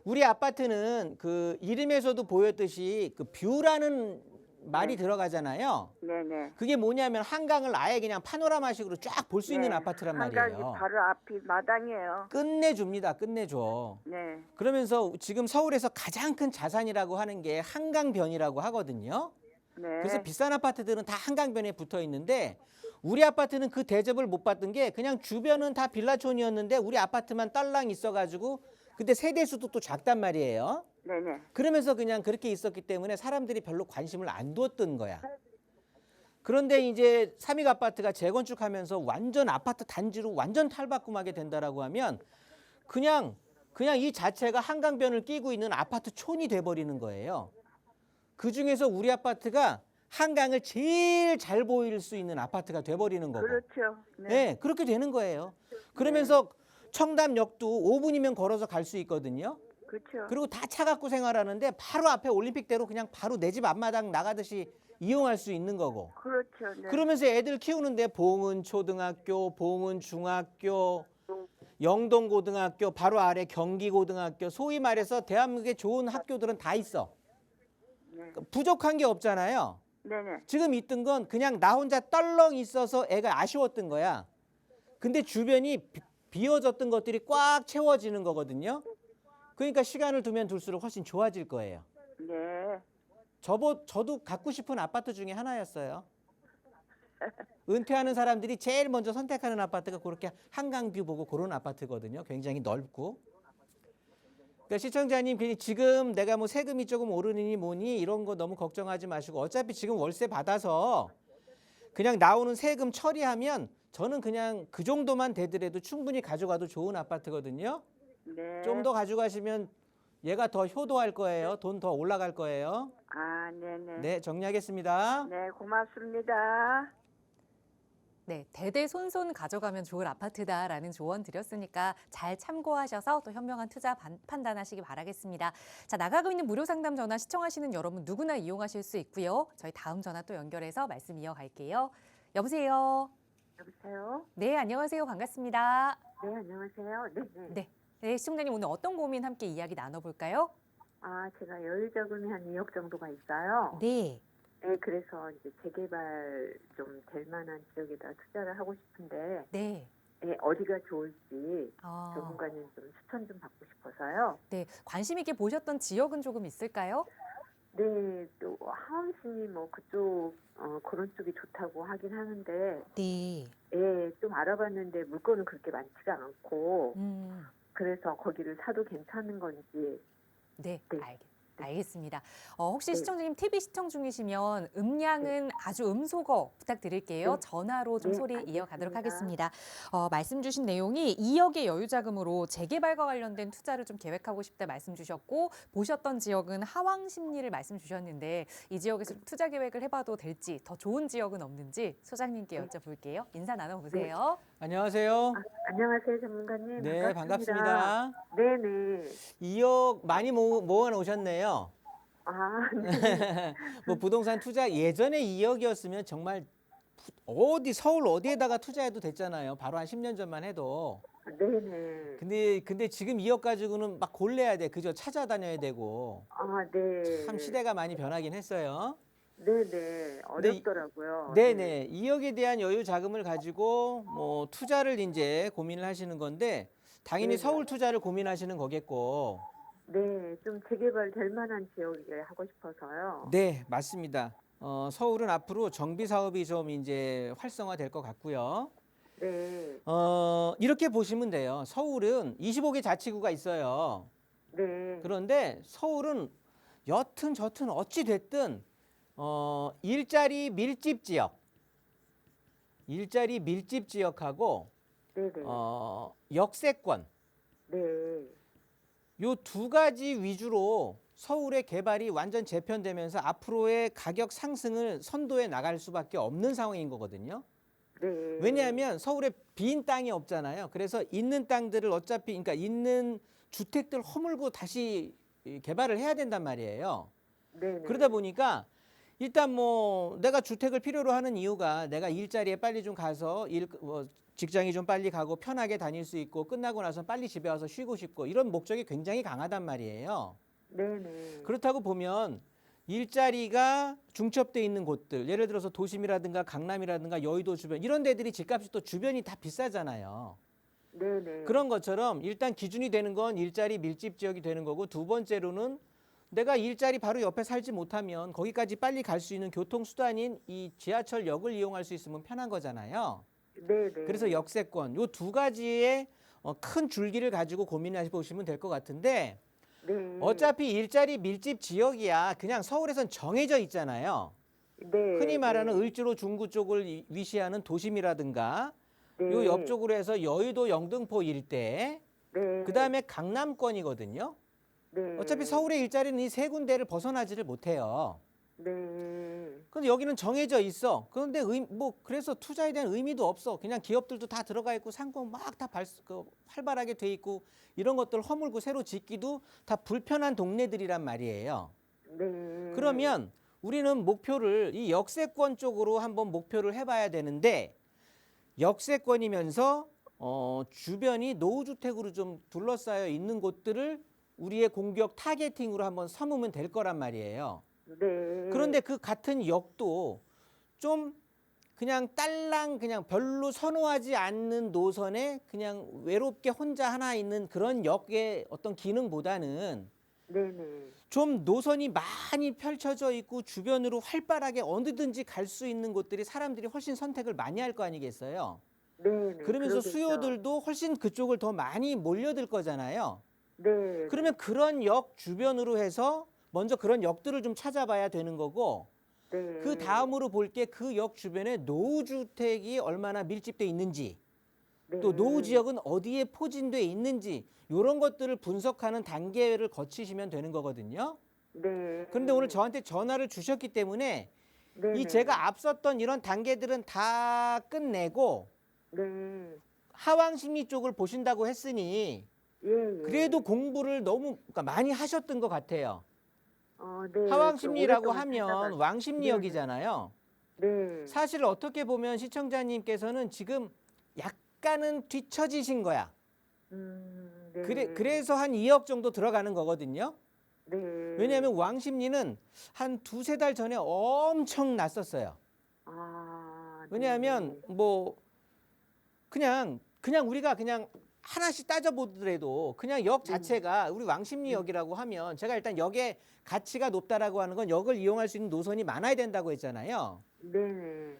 Speaker 2: 우리 아파트는 그 이름에서도 보였듯이 그 뷰라는 말이
Speaker 4: 네.
Speaker 2: 들어가잖아요.
Speaker 4: 네네.
Speaker 2: 그게 뭐냐면 한강을 아예 그냥 파노라마식으로 쫙 볼 수 있는
Speaker 4: 네.
Speaker 2: 아파트란
Speaker 4: 한강이
Speaker 2: 말이에요.
Speaker 4: 바로 앞이 마당이에요.
Speaker 2: 끝내줍니다. 끝내줘.
Speaker 4: 네.
Speaker 2: 그러면서 지금 서울에서 가장 큰 자산이라고 하는 게 한강변이라고 하거든요.
Speaker 4: 네.
Speaker 2: 그래서 비싼 아파트들은 다 한강변에 붙어 있는데 우리 아파트는 그 대접을 못 받던 게 그냥 주변은 다 빌라촌이었는데 우리 아파트만 딸랑 있어가지고 근데 세대 수도 또 작단 말이에요.
Speaker 4: 네네.
Speaker 2: 그러면서 그냥 그렇게 있었기 때문에 사람들이 별로 관심을 안 두었던 거야. 그런데 이제 삼익 아파트가 재건축하면서 완전 아파트 단지로 완전 탈바꿈하게 된다라고 하면 그냥 그냥 이 자체가 한강변을 끼고 있는 아파트촌이 돼버리는 거예요. 그중에서 우리 아파트가 한강을 제일 잘 보일 수 있는 아파트가 돼버리는 거고.
Speaker 4: 그렇죠.
Speaker 2: 네, 그렇게 되는 거예요. 그러면서 청담역도 5분이면 걸어서 갈 수 있거든요.
Speaker 4: 그렇죠.
Speaker 2: 그리고 다 차 갖고 생활하는데 바로 앞에 올림픽대로 그냥 바로 내 집 앞마당 나가듯이 이용할 수 있는 거고.
Speaker 4: 그렇죠. 네.
Speaker 2: 그러면서 애들 키우는데 봉은초등학교, 봉은중학교, 영동고등학교, 바로 아래 경기고등학교, 소위 말해서 대한민국의 좋은 학교들은 다 있어.
Speaker 4: 네.
Speaker 2: 부족한 게 없잖아요.
Speaker 4: 네네.
Speaker 2: 지금 있던 건 그냥 나 혼자 떨렁 있어서 애가 아쉬웠던 거야. 근데 주변이 비어졌던 것들이 꽉 채워지는 거거든요. 그러니까 시간을 두면 둘수록 훨씬 좋아질 거예요.
Speaker 4: 네.
Speaker 2: 저도 갖고 싶은 아파트 중에 하나였어요. 은퇴하는 사람들이 제일 먼저 선택하는 아파트가 그렇게 한강뷰 보고 그런 아파트거든요. 굉장히 넓고. 그러니까 시청자님 괜히 지금 내가 뭐 세금이 조금 오르니 뭐니 이런 거 너무 걱정하지 마시고 어차피 지금 월세 받아서 그냥 나오는 세금 처리하면 저는 그냥 그 정도만 되더라도 충분히 가져가도 좋은 아파트거든요.
Speaker 4: 네.
Speaker 2: 좀 더 가져가시면 얘가 더 효도할 거예요. 돈 더 올라갈 거예요.
Speaker 4: 아, 네네.
Speaker 2: 네, 정리하겠습니다.
Speaker 4: 네, 고맙습니다.
Speaker 1: 네, 대대손손 가져가면 좋을 아파트다라는 조언 드렸으니까 잘 참고하셔서 또 현명한 투자 판단하시기 바라겠습니다. 자, 나가고 있는 무료 상담 전화 시청하시는 여러분 누구나 이용하실 수 있고요. 저희 다음 전화 또 연결해서 말씀 이어갈게요. 여보세요.
Speaker 5: 여보세요?
Speaker 1: 네, 안녕하세요. 반갑습니다.
Speaker 5: 네, 안녕하세요. 네, 네.
Speaker 1: 네, 네, 시청자님 오늘 어떤 고민 함께 이야기 나눠볼까요?
Speaker 5: 아, 제가 여유 자금이 한 2억 정도가 있어요.
Speaker 1: 네,
Speaker 5: 네, 그래서 이제 재개발 좀 될 만한 지역에다 투자를 하고 싶은데,
Speaker 1: 네.
Speaker 5: 네, 어디가 좋을지
Speaker 1: 아,
Speaker 5: 전문가님 좀 추천 좀 받고 싶어서요.
Speaker 1: 네, 관심 있게 보셨던 지역은 조금 있을까요?
Speaker 5: 네, 또 하원시니 뭐 그쪽 그런 쪽이 좋다고 하긴 하는데,
Speaker 1: 네.
Speaker 5: 예, 좀 알아봤는데 물건은 그렇게 많지가 않고,
Speaker 1: 음.
Speaker 5: 그래서 거기를 사도 괜찮은 건지.
Speaker 1: 네,
Speaker 5: 네.
Speaker 1: 알겠습니다. 혹시
Speaker 5: 네.
Speaker 1: 시청자님 TV 시청 중이시면 음량은 아주 음소거 부탁드릴게요.
Speaker 5: 네.
Speaker 1: 전화로 좀
Speaker 5: 네,
Speaker 1: 소리
Speaker 5: 알겠습니다.
Speaker 1: 이어가도록 하겠습니다. 말씀 주신 내용이 2억의 여유자금으로 재개발과 관련된 투자를 좀 계획하고 싶다 말씀 주셨고 보셨던 지역은 하왕십리를 말씀 주셨는데 이 지역에서 투자 계획을 해봐도 될지 더 좋은 지역은 없는지 소장님께 여쭤볼게요. 인사 나눠보세요.
Speaker 2: 안녕하세요.
Speaker 5: 안녕하세요, 전문가님.
Speaker 2: 네, 반갑습니다.
Speaker 5: 네네.
Speaker 2: 2억 많이 모아 놓으셨네요.
Speaker 5: 아, 네.
Speaker 2: 뭐 부동산 투자 예전에 2억이었으면 정말 어디 서울 어디에다가 투자해도 됐잖아요. 바로 한 10년 전만 해도.
Speaker 5: 네네.
Speaker 2: 근데 지금 2억 가지고는 막 골라야 돼. 그죠? 찾아다녀야 되고.
Speaker 5: 아, 네.
Speaker 2: 참 시대가 많이 변하긴 했어요.
Speaker 5: 네네. 어렵더라고요.
Speaker 2: 네네. 2억에 대한 여유 자금을 가지고 뭐 투자를 이제 고민을 하시는 건데 당연히
Speaker 5: 네네.
Speaker 2: 서울 투자를 고민하시는 거겠고.
Speaker 5: 네, 좀 재개발 될 만한 지역에 하고 싶어서요.
Speaker 2: 네, 맞습니다. 서울은 앞으로 정비 사업이 좀 이제 활성화될 것 같고요.
Speaker 5: 네.
Speaker 2: 이렇게 보시면 돼요. 서울은 25개 자치구가 있어요.
Speaker 5: 네.
Speaker 2: 그런데 서울은 여튼 저튼 어찌 됐든 일자리 밀집 지역하고
Speaker 5: 네네.
Speaker 2: 역세권
Speaker 5: 네.
Speaker 2: 요 두 가지 위주로 서울의 개발이 완전 재편되면서 앞으로의 가격 상승을 선도해 나갈 수밖에 없는 상황인 거거든요.
Speaker 5: 네.
Speaker 2: 왜냐하면 서울에 빈 땅이 없잖아요. 그래서 있는 땅들을 어차피 그러니까 있는 주택들 허물고 다시 개발을 해야 된단 말이에요.
Speaker 5: 네네.
Speaker 2: 그러다 보니까 일단 뭐 내가 주택을 필요로 하는 이유가 내가 일자리에 빨리 좀 가서 직장이 좀 빨리 가고 편하게 다닐 수 있고 끝나고 나서 빨리 집에 와서 쉬고 싶고 이런 목적이 굉장히 강하단 말이에요.
Speaker 5: 네네.
Speaker 2: 그렇다고 보면 일자리가 중첩돼 있는 곳들 예를 들어서 도심이라든가 강남이라든가 여의도 주변 이런 데들이 집값이 또 주변이 다 비싸잖아요.
Speaker 5: 네네.
Speaker 2: 그런 것처럼 일단 기준이 되는 건 일자리 밀집 지역이 되는 거고 두 번째로는 내가 일자리 바로 옆에 살지 못하면 거기까지 빨리 갈 수 있는 교통수단인 이 지하철역을 이용할 수 있으면 편한 거잖아요.
Speaker 5: 네네.
Speaker 2: 그래서 역세권 요 두 가지의 큰 줄기를 가지고 고민해 보시면 될 것 같은데
Speaker 5: 네.
Speaker 2: 어차피 일자리 밀집 지역이야 그냥 서울에선 정해져 있잖아요.
Speaker 5: 네.
Speaker 2: 흔히 말하는
Speaker 5: 네.
Speaker 2: 을지로 중구 쪽을 위시하는 도심이라든가
Speaker 5: 네.
Speaker 2: 요 옆쪽으로 해서 여의도 영등포 일대
Speaker 5: 네.
Speaker 6: 그다음에 강남권이거든요.
Speaker 5: 네.
Speaker 6: 어차피 서울의 일자리는 이 세 군데를 벗어나지를 못해요.
Speaker 5: 네.
Speaker 6: 근데 여기는 정해져 있어. 그런데 뭐 그래서 투자에 대한 의미도 없어. 그냥 기업들도 다 들어가 있고 상권 막 다 활발하게 돼 있고 이런 것들 허물고 새로 짓기도 다 불편한 동네들이란 말이에요.
Speaker 5: 네.
Speaker 6: 그러면 우리는 목표를 이 역세권 쪽으로 한번 목표를 해봐야 되는데 역세권이면서 주변이 노후주택으로 좀 둘러싸여 있는 곳들을 우리의 공격 타겟팅으로 한번 삼으면 될 거란 말이에요.
Speaker 5: 네.
Speaker 6: 그런데 그 같은 역도 좀 그냥 딸랑 그냥 별로 선호하지 않는 노선에 그냥 외롭게 혼자 하나 있는 그런 역의 어떤 기능보다는
Speaker 5: 네네.
Speaker 6: 좀 노선이 많이 펼쳐져 있고 주변으로 활발하게 어디든지 갈 수 있는 곳들이 사람들이 훨씬 선택을 많이 할 거 아니겠어요?
Speaker 5: 네네.
Speaker 6: 그러면서
Speaker 5: 그러겠죠.
Speaker 6: 수요들도 훨씬 그쪽을 더 많이 몰려들 거잖아요.
Speaker 5: 네.
Speaker 6: 그러면 그런 역 주변으로 해서 먼저 그런 역들을 좀 찾아봐야 되는 거고
Speaker 5: 네.
Speaker 6: 그 다음으로 볼 게 그 역 주변에 노후주택이 얼마나 밀집돼 있는지
Speaker 5: 네.
Speaker 6: 또 노후 지역은 어디에 포진돼 있는지 이런 것들을 분석하는 단계를 거치시면 되는 거거든요.
Speaker 5: 네.
Speaker 6: 그런데 오늘 저한테 전화를 주셨기 때문에
Speaker 5: 네네.
Speaker 6: 이 제가 앞섰던 이런 단계들은 다 끝내고
Speaker 5: 네.
Speaker 6: 하왕심리 쪽을 보신다고 했으니
Speaker 5: 예, 예.
Speaker 6: 그래도 공부를 너무 그러니까 많이 하셨던 것 같아요.
Speaker 5: 네.
Speaker 6: 하왕심리라고
Speaker 5: 좀
Speaker 6: 하면
Speaker 5: 오랫동안
Speaker 6: 왕심리역이잖아요.
Speaker 5: 네.
Speaker 6: 사실 어떻게 보면 시청자님께서는 지금 약간은 뒤처지신 거야.
Speaker 5: 네.
Speaker 6: 그래서 한 2억 정도 들어가는 거거든요.
Speaker 5: 네.
Speaker 6: 왜냐하면 왕심리는 한 두세 달 전에 엄청 났었어요.
Speaker 5: 네.
Speaker 6: 왜냐하면 뭐 그냥 우리가 그냥 하나씩 따져보더라도 그냥 역 자체가 우리 왕십리역이라고 하면 제가 일단 역의 가치가 높다라고 하는 건 역을 이용할 수 있는 노선이 많아야 된다고 했잖아요.
Speaker 5: 네.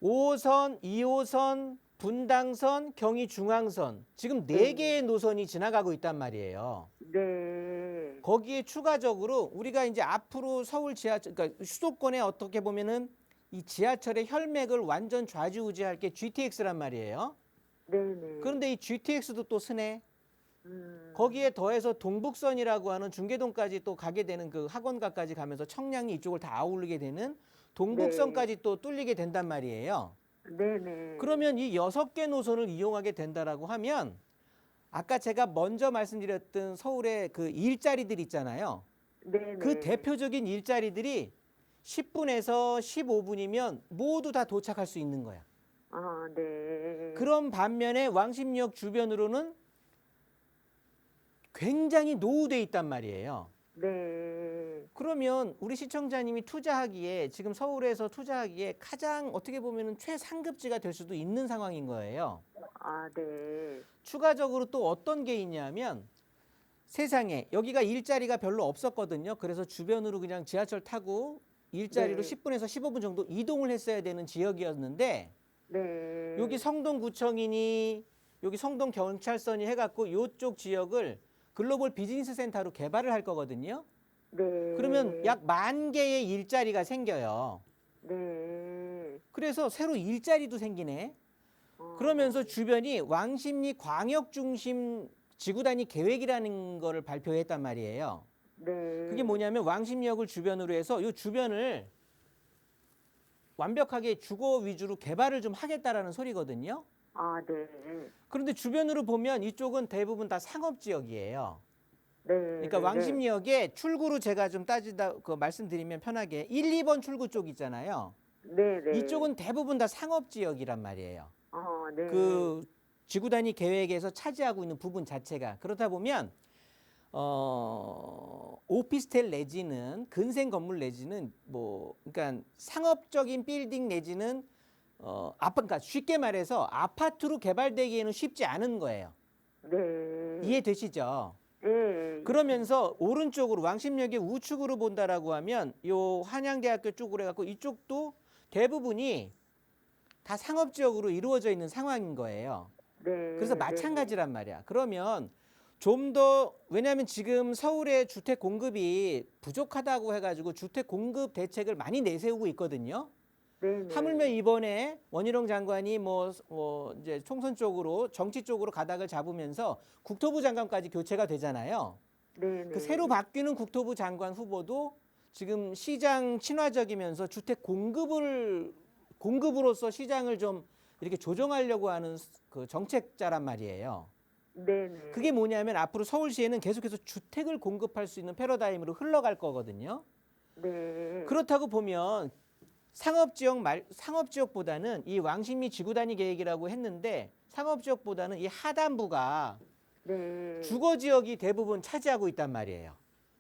Speaker 6: 5호선, 2호선, 분당선, 경의중앙선 지금 4개의 노선이 지나가고 있단 말이에요.
Speaker 5: 네.
Speaker 6: 거기에 추가적으로 우리가 이제 앞으로 서울 지하철, 그러니까 수도권에 어떻게 보면은 이 지하철의 혈맥을 완전 좌지우지할 게 GTX란 말이에요.
Speaker 5: 네네.
Speaker 6: 그런데 이 GTX도 또 쓰네. 거기에 더해서 동북선이라고 하는 중계동까지 또 가게 되는 그 학원가까지 가면서 청량리 이쪽을 다 아우르게 되는 동북선까지 또 뚫리게 된단 말이에요.
Speaker 5: 네네.
Speaker 6: 그러면 이 6개 노선을 이용하게 된다라고 하면 아까 제가 먼저 말씀드렸던 서울의 그 일자리들 있잖아요.
Speaker 5: 네네.
Speaker 6: 그 대표적인 일자리들이 10분에서 15분이면 모두 다 도착할 수 있는 거야.
Speaker 5: 네.
Speaker 6: 그런 반면에 왕십리역 주변으로는 굉장히 노후돼 있단 말이에요.
Speaker 5: 네.
Speaker 6: 그러면 우리 시청자님이 투자하기에 지금 서울에서 투자하기에 가장 어떻게 보면 최상급지가 될 수도 있는 상황인 거예요.
Speaker 5: 네.
Speaker 6: 추가적으로 또 어떤 게 있냐면 세상에 여기가 일자리가 별로 없었거든요. 그래서 주변으로 그냥 지하철 타고 일자리로
Speaker 5: 네.
Speaker 6: 10분에서 15분 정도 이동을 했어야 되는 지역이었는데
Speaker 5: 네.
Speaker 6: 여기 성동구청이니 여기 성동경찰선이 해갖고 이쪽 지역을 글로벌 비즈니스 센터로 개발을 할 거거든요.
Speaker 5: 네.
Speaker 6: 그러면 약 10,000개의 일자리가 생겨요.
Speaker 5: 네.
Speaker 6: 그래서 새로 일자리도 생기네. 그러면서 주변이 왕십리 광역중심 지구단위 계획이라는 거를 발표했단 말이에요.
Speaker 5: 네.
Speaker 6: 그게 뭐냐면 왕십리역을 주변으로 해서 이 주변을 완벽하게 주거 위주로 개발을 좀 하겠다라는 소리거든요.
Speaker 5: 네.
Speaker 6: 그런데 주변으로 보면 이쪽은 대부분 다 상업지역이에요.
Speaker 5: 네.
Speaker 6: 그러니까 왕십리역에 출구로 제가 좀 말씀드리면 편하게 1, 2번 출구 쪽 있잖아요.
Speaker 5: 네. 네.
Speaker 6: 이쪽은 대부분 다 상업지역이란 말이에요.
Speaker 5: 네.
Speaker 6: 그 지구단위 계획에서 차지하고 있는 부분 자체가 그렇다 보면 오피스텔 내지는 근생 건물 내지는 뭐 그러니까 상업적인 빌딩 내지는 그러니까 쉽게 말해서 아파트로 개발되기에는 쉽지 않은 거예요.
Speaker 5: 네.
Speaker 6: 이해되시죠?
Speaker 5: 네.
Speaker 6: 그러면서 오른쪽으로 왕십리역의 우측으로 본다라고 하면 요 한양대학교 쪽으로 해갖고 이쪽도 대부분이 다 상업지역으로 이루어져 있는 상황인 거예요.
Speaker 5: 네.
Speaker 6: 그래서 마찬가지란 말이야. 그러면 좀 더 왜냐하면 지금 서울의 주택 공급이 부족하다고 해가지고 주택 공급 대책을 많이 내세우고 있거든요.
Speaker 5: 네네.
Speaker 6: 하물며 이번에 원희룡 장관이 이제 총선 쪽으로 정치 쪽으로 가닥을 잡으면서 국토부 장관까지 교체가 되잖아요.
Speaker 5: 네네.
Speaker 6: 그 새로 바뀌는 국토부 장관 후보도 지금 시장 친화적이면서 주택 공급으로서 시장을 좀 이렇게 조정하려고 하는 그 정책자란 말이에요.
Speaker 5: 네네.
Speaker 6: 그게 뭐냐면 앞으로 서울시에는 계속해서 주택을 공급할 수 있는 패러다임으로 흘러갈 거거든요.
Speaker 5: 네.
Speaker 6: 그렇다고 보면 상업지역보다는 이 왕십리 지구단위 계획이라고 했는데 상업지역보다는 이 하단부가
Speaker 5: 네.
Speaker 6: 주거지역이 대부분 차지하고 있단 말이에요.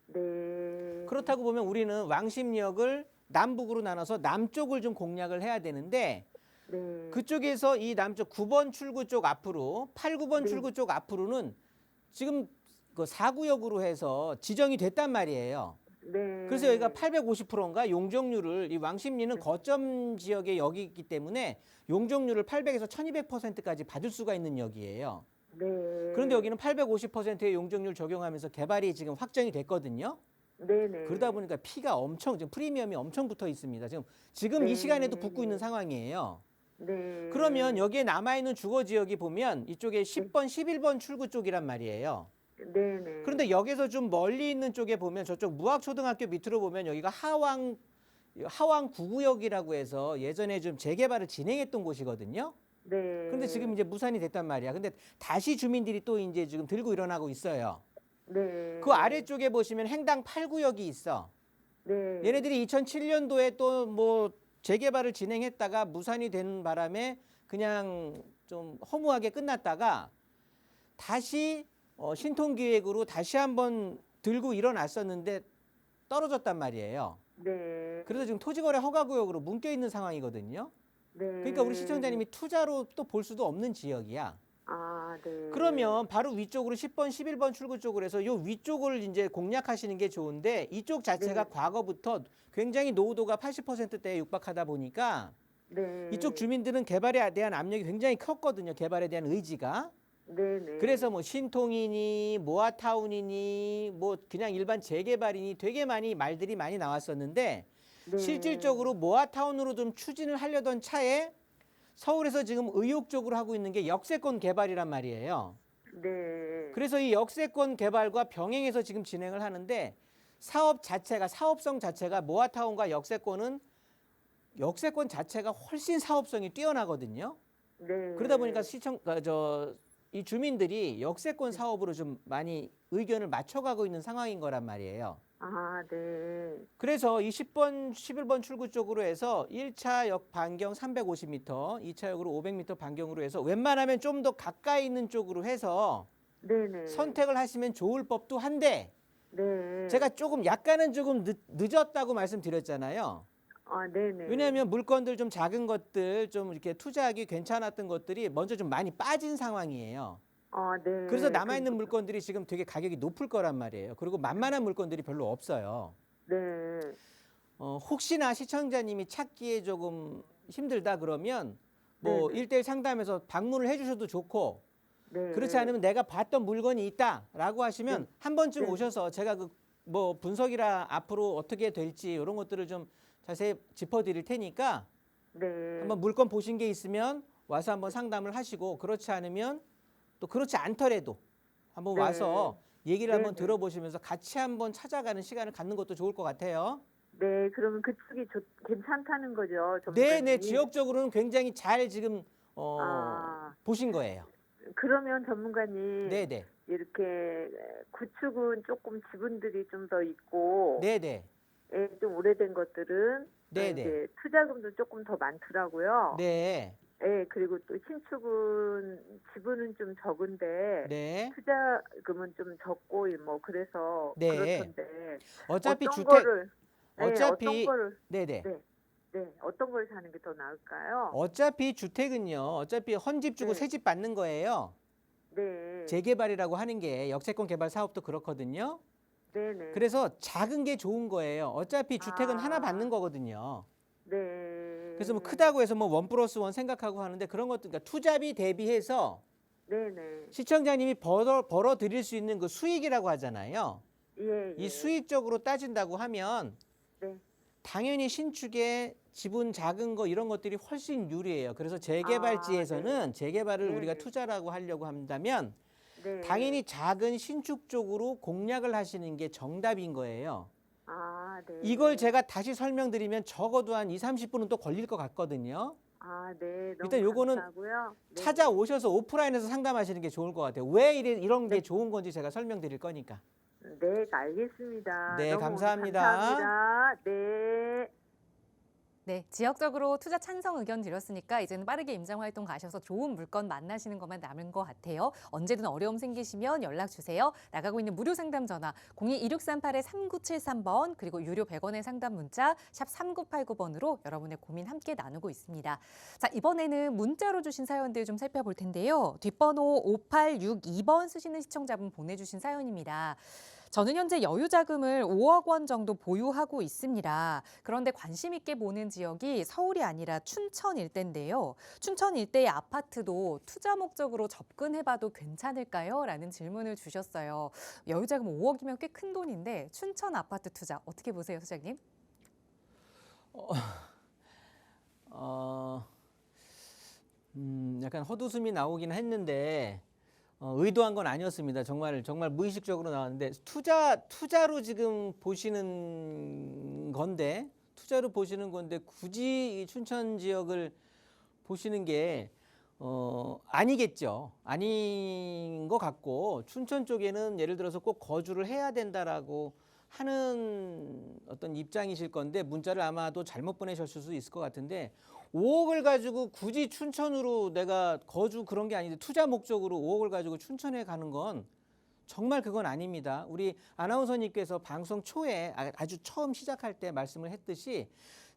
Speaker 5: 네.
Speaker 6: 그렇다고 보면 우리는 왕십리역을 남북으로 나눠서 남쪽을 좀 공략을 해야 되는데
Speaker 5: 네.
Speaker 6: 그쪽에서 이 남쪽 9번 출구 쪽 앞으로 8, 9번
Speaker 5: 네.
Speaker 6: 출구 쪽 앞으로는 지금 그 4구역으로 해서 지정이 됐단 말이에요.
Speaker 5: 네.
Speaker 6: 그래서 여기가 850%인가 용적률을 이 왕십리는
Speaker 5: 네.
Speaker 6: 거점 지역의 역이기 때문에 용적률을 800에서 1200%까지 받을 수가 있는 역이에요.
Speaker 5: 네.
Speaker 6: 그런데 여기는 850%의 용적률 적용하면서 개발이 지금 확정이 됐거든요.
Speaker 5: 네네.
Speaker 6: 그러다 보니까 피가 엄청 지금 프리미엄이 엄청 붙어 있습니다. 지금
Speaker 5: 네.
Speaker 6: 이 시간에도 붙고 있는 상황이에요.
Speaker 5: 네.
Speaker 6: 그러면 여기에 남아 있는 주거 지역이 보면 이쪽에 10번, 11번 출구 쪽이란 말이에요.
Speaker 5: 네네.
Speaker 6: 그런데 여기서 좀 멀리 있는 쪽에 보면 저쪽 무학초등학교 밑으로 보면 여기가 하왕 9구역이라고 해서 예전에 좀 재개발을 진행했던 곳이거든요.
Speaker 5: 네.
Speaker 6: 그런데 지금 이제 무산이 됐단 말이야. 근데 다시 주민들이 또 이제 지금 들고 일어나고 있어요.
Speaker 5: 네.
Speaker 6: 그 아래쪽에 보시면 행당 8구역이 있어.
Speaker 5: 네.
Speaker 6: 얘네들이 2007년도에 또 뭐 재개발을 진행했다가 무산이 된 바람에 그냥 좀 허무하게 끝났다가 다시 신통기획으로 다시 한번 들고 일어났었는데 떨어졌단 말이에요.
Speaker 5: 네.
Speaker 6: 그래서 지금 토지거래 허가구역으로 묶여 있는 상황이거든요.
Speaker 5: 네.
Speaker 6: 그러니까 우리 시청자님이 투자로 또 볼 수도 없는 지역이야.
Speaker 5: 아, 네.
Speaker 6: 그러면 바로 위쪽으로 10번, 11번 출구 쪽으로 해서 요 위쪽을 이제 공략하시는 게 좋은데 이쪽 자체가
Speaker 5: 네.
Speaker 6: 과거부터 굉장히 노후도가 80%대에 육박하다 보니까
Speaker 5: 네.
Speaker 6: 이쪽 주민들은 개발에 대한 압력이 굉장히 컸거든요. 개발에 대한 의지가.
Speaker 5: 네네.
Speaker 6: 그래서 뭐 신통이니 모아타운이니 뭐 그냥 일반 재개발이니 되게 말들이 많이 나왔었는데
Speaker 5: 네.
Speaker 6: 실질적으로 모아타운으로 좀 추진을 하려던 차에 서울에서 지금 의욕적으로 하고 있는 게 역세권 개발이란 말이에요.
Speaker 5: 네.
Speaker 6: 그래서 이 역세권 개발과 병행해서 지금 진행을 하는데 사업성 자체가 모아타운과 역세권 자체가 훨씬 사업성이 뛰어나거든요.
Speaker 5: 네.
Speaker 6: 그러다 보니까 이 주민들이 역세권 사업으로 좀 많이 의견을 맞춰가고 있는 상황인 거란 말이에요.
Speaker 5: 아, 네.
Speaker 6: 그래서 이 10번, 11번 출구 쪽으로 해서 1차 역 반경 350m, 2차 역으로 500m 반경으로 해서 웬만하면 좀 더 가까이 있는 쪽으로 해서
Speaker 5: 네네.
Speaker 6: 선택을 하시면 좋을 법도 한데
Speaker 5: 네.
Speaker 6: 제가 약간은 조금 늦었다고 말씀드렸잖아요.
Speaker 5: 아, 네네.
Speaker 6: 왜냐하면 물건들 좀 작은 것들 좀 이렇게 투자하기 괜찮았던 것들이 먼저 좀 많이 빠진 상황이에요.
Speaker 5: 아, 네.
Speaker 6: 그래서 남아있는 물건들이 지금 되게 가격이 높을 거란 말이에요. 그리고 만만한 물건들이 별로 없어요.
Speaker 5: 네.
Speaker 6: 혹시나 시청자님이 찾기에 조금 힘들다 그러면 뭐
Speaker 5: 네네.
Speaker 6: 1대1 상담해서 방문을 해주셔도 좋고
Speaker 5: 네.
Speaker 6: 그렇지 않으면 내가 봤던 물건이 있다라고 하시면
Speaker 5: 네.
Speaker 6: 한 번쯤
Speaker 5: 네.
Speaker 6: 오셔서 제가 그 뭐 분석이라 앞으로 어떻게 될지 이런 것들을 좀 자세히 짚어드릴 테니까
Speaker 5: 네.
Speaker 6: 한번 물건 보신 게 있으면 와서 한번 상담을 하시고 그렇지 않으면 또 그렇지 않더라도 한번
Speaker 5: 네.
Speaker 6: 와서 얘기를 한번
Speaker 5: 네.
Speaker 6: 들어보시면서 같이 한번 찾아가는 시간을 갖는 것도 좋을 것 같아요.
Speaker 5: 네, 그러면 그쪽이 괜찮다는 거죠.
Speaker 6: 네,
Speaker 5: 전문가님이?
Speaker 6: 지역적으로는 굉장히 잘 지금
Speaker 5: 아.
Speaker 6: 보신 거예요.
Speaker 5: 그러면 전문가님
Speaker 6: 네.
Speaker 5: 이렇게 구축은 조금 지분들이 좀 더 있고
Speaker 6: 네.
Speaker 5: 좀 오래된 것들은
Speaker 6: 네네.
Speaker 5: 이제 투자금도 조금 더 많더라고요.
Speaker 6: 네.
Speaker 5: 그리고 또 신축은 지분은 좀 적은데
Speaker 6: 네.
Speaker 5: 투자금은 좀 적고 뭐 그래서
Speaker 6: 네.
Speaker 5: 그렇던데
Speaker 6: 어차피
Speaker 5: 어떤
Speaker 6: 주택
Speaker 5: 거를
Speaker 6: 어차피
Speaker 5: 어떤 거를
Speaker 6: 네네.
Speaker 5: 네, 어떤 걸 사는 게 더 나을까요?
Speaker 6: 어차피 주택은요. 어차피 헌집 주고
Speaker 5: 네.
Speaker 6: 새집 받는 거예요.
Speaker 5: 네.
Speaker 6: 재개발이라고 하는 게 역세권 개발 사업도 그렇거든요.
Speaker 5: 네네.
Speaker 6: 그래서 작은 게 좋은 거예요. 어차피 주택은
Speaker 5: 아.
Speaker 6: 하나 받는 거거든요.
Speaker 5: 네.
Speaker 6: 그래서 뭐 크다고 해서 뭐 1+1 생각하고 하는데 그런 것도 그러니까 투자비 대비해서
Speaker 5: 네네.
Speaker 6: 시청자님이 벌어 드릴 수 있는 그 수익이라고 하잖아요.
Speaker 5: 예.
Speaker 6: 이 수익적으로 따진다고 하면
Speaker 5: 네.
Speaker 6: 당연히 신축에 지분 작은 거 이런 것들이 훨씬 유리해요. 그래서 재개발지에서는 재개발을
Speaker 5: 네,
Speaker 6: 우리가
Speaker 5: 네.
Speaker 6: 투자라고 하려고 한다면
Speaker 5: 네.
Speaker 6: 당연히 작은 신축 쪽으로 공략을 하시는 게 정답인 거예요.
Speaker 5: 아, 네.
Speaker 6: 이걸 제가 다시 설명드리면 적어도 한 2, 30분은 또 걸릴 것 같거든요.
Speaker 5: 아, 네. 너무
Speaker 6: 일단 요거는
Speaker 5: 감사하고요. 네.
Speaker 6: 찾아오셔서 오프라인에서 상담하시는 게 좋을 것 같아요. 왜 이런 게 좋은 건지 제가 설명드릴 거니까.
Speaker 5: 네, 알겠습니다.
Speaker 6: 네,
Speaker 5: 너무
Speaker 6: 감사합니다.
Speaker 5: 감사합니다. 네.
Speaker 1: 네, 지역적으로 투자 찬성 의견 드렸으니까 이제는 빠르게 임장활동 가셔서 좋은 물건 만나시는 것만 남은 것 같아요. 언제든 어려움 생기시면 연락 주세요. 나가고 있는 무료 상담 전화 02-2638-3973번 그리고 유료 100원의 상담 문자 샵 3989번으로 여러분의 고민 함께 나누고 있습니다. 자, 이번에는 문자로 주신 사연들 좀 살펴볼 텐데요. 뒷번호 5862번 쓰시는 시청자분 보내주신 사연입니다. 저는 현재 여유자금을 5억 원 정도 보유하고 있습니다. 그런데 관심 있게 보는 지역이 서울이 아니라 춘천 일대인데요. 춘천 일대의 아파트도 투자 목적으로 접근해봐도 괜찮을까요? 라는 질문을 주셨어요. 여유자금 5억이면 꽤 큰 돈인데 춘천 아파트 투자 어떻게 보세요, 소장님?
Speaker 6: 약간 헛웃음이 나오긴 했는데 의도한 건 아니었습니다. 정말 무의식적으로 나왔는데 투자로 지금 보시는 건데 굳이 이 춘천 지역을 보시는 게 아니겠죠. 아닌 것 같고 춘천 쪽에는 예를 들어서 꼭 거주를 해야 된다라고 하는 어떤 입장이실 건데 문자를 아마도 잘못 보내셨을 수 있을 것 같은데 5억을 가지고 굳이 춘천으로 내가 거주 그런 게 아닌데 투자 목적으로 5억을 가지고 춘천에 가는 건 정말 그건 아닙니다. 우리 아나운서님께서 방송 초에 아주 처음 시작할 때 말씀을 했듯이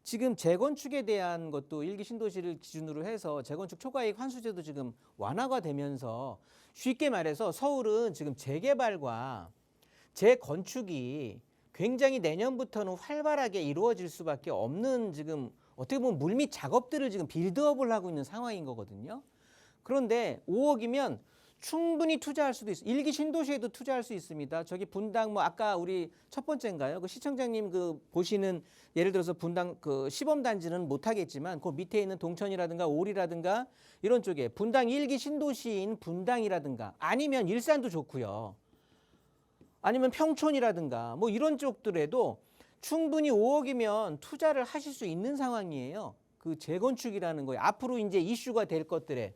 Speaker 6: 지금 재건축에 대한 것도 일기 신도시를 기준으로 해서 재건축 초과이익 환수제도 지금 완화가 되면서 쉽게 말해서 서울은 지금 재개발과 재건축이 굉장히 내년부터는 활발하게 이루어질 수밖에 없는 지금 어떻게 보면 물밑 작업들을 지금 빌드업을 하고 있는 상황인 거거든요. 그런데 5억이면 충분히 투자할 수도 있어요. 일기 신도시에도 투자할 수 있습니다. 저기 분당 뭐 아까 우리 첫 번째인가요? 그 시청자님 그 보시는 예를 들어서 분당 그 시범 단지는 못 하겠지만 그 밑에 있는 동천이라든가 오리라든가 이런 쪽에 분당 일기 신도시인 분당이라든가 아니면 일산도 좋고요. 아니면 평촌이라든가 뭐 이런 쪽들에도 충분히 5억이면 투자를 하실 수 있는 상황이에요. 그 재건축이라는 거예요. 앞으로 이제 이슈가 될 것들에.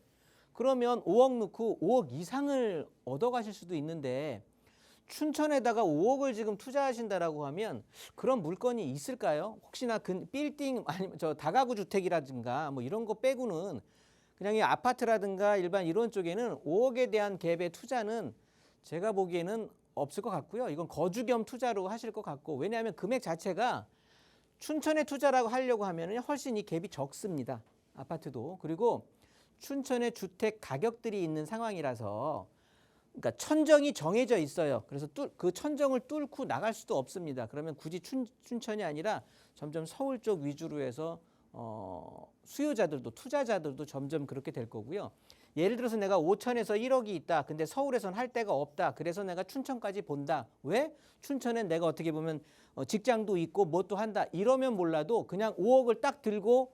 Speaker 6: 그러면 5억 넣고 5억 이상을 얻어가실 수도 있는데 춘천에다가 5억을 지금 투자하신다라고 하면 그런 물건이 있을까요? 혹시나 빌딩 아니면 저 다가구 주택이라든가 뭐 이런 거 빼고는 그냥 이 아파트라든가 일반 이런 쪽에는 5억에 대한 갭의 투자는 제가 보기에는 없을 것 같고요. 이건 거주 겸 투자로 하실 것 같고 왜냐하면 금액 자체가 춘천에 투자라고 하려고 하면 훨씬 이 갭이 적습니다. 아파트도. 그리고 춘천에 주택 가격들이 있는 상황이라서 그러니까 천정이 정해져 있어요. 그래서 그 천정을 뚫고 나갈 수도 없습니다. 그러면 굳이 춘천이 아니라 점점 서울 쪽 위주로 해서 수요자들도 투자자들도 점점 그렇게 될 거고요. 예를 들어서 내가 5천에서 1억이 있다. 근데 서울에선 할 데가 없다. 그래서 내가 춘천까지 본다. 왜? 춘천엔 내가 어떻게 보면 직장도 있고 뭣도 한다. 이러면 몰라도 그냥 5억을 딱 들고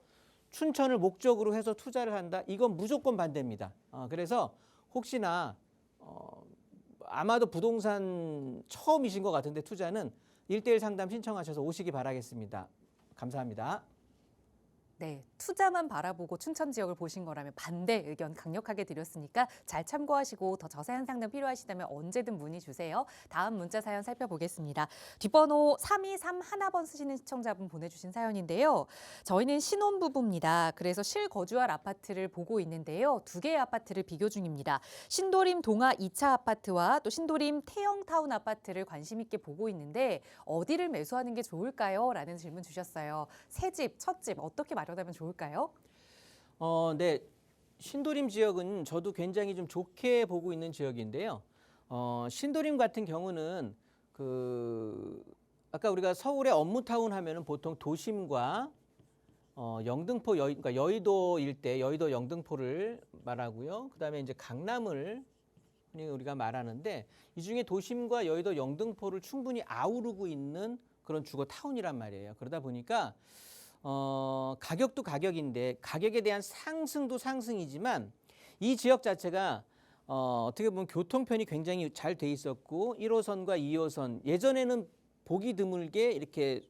Speaker 6: 춘천을 목적으로 해서 투자를 한다. 이건 무조건 반대입니다. 그래서 혹시나 아마도 부동산 처음이신 것 같은데 투자는 1:1 상담 신청하셔서 오시기 바라겠습니다. 감사합니다.
Speaker 1: 네, 투자만 바라보고 춘천 지역을 보신 거라면 반대 의견 강력하게 드렸으니까 잘 참고하시고 더 자세한 상담 필요하시다면 언제든 문의 주세요. 다음 문자 사연 살펴보겠습니다. 뒷번호 3231번 쓰시는 시청자분 보내주신 사연인데요. 저희는 신혼부부입니다. 그래서 실거주할 아파트를 보고 있는데요. 두 개의 아파트를 비교 중입니다. 신도림 동아 2차 아파트와 또 신도림 태영타운 아파트를 관심 있게 보고 있는데 어디를 매수하는 게 좋을까요? 라는 질문 주셨어요. 새 집, 첫 집 어떻게 마련하면 좋을까요?
Speaker 6: 네. 신도림 지역은 저도 굉장히 좀 좋게 보고 있는 지역인데요. 신도림 같은 경우는 아까 우리가 서울의 업무타운 하면은 보통 도심과 영등포 그러니까 여의도 일대, 여의도 영등포를 말하고요. 그다음에 이제 강남을 흔히 우리가 말하는데 이 중에 도심과 여의도 영등포를 충분히 아우르고 있는 그런 주거 타운이란 말이에요. 그러다 보니까 가격도 가격인데 가격에 대한 상승도 상승이지만 이 지역 자체가 어떻게 보면 교통편이 굉장히 잘 돼 있었고 1호선과 2호선 예전에는 보기 드물게 이렇게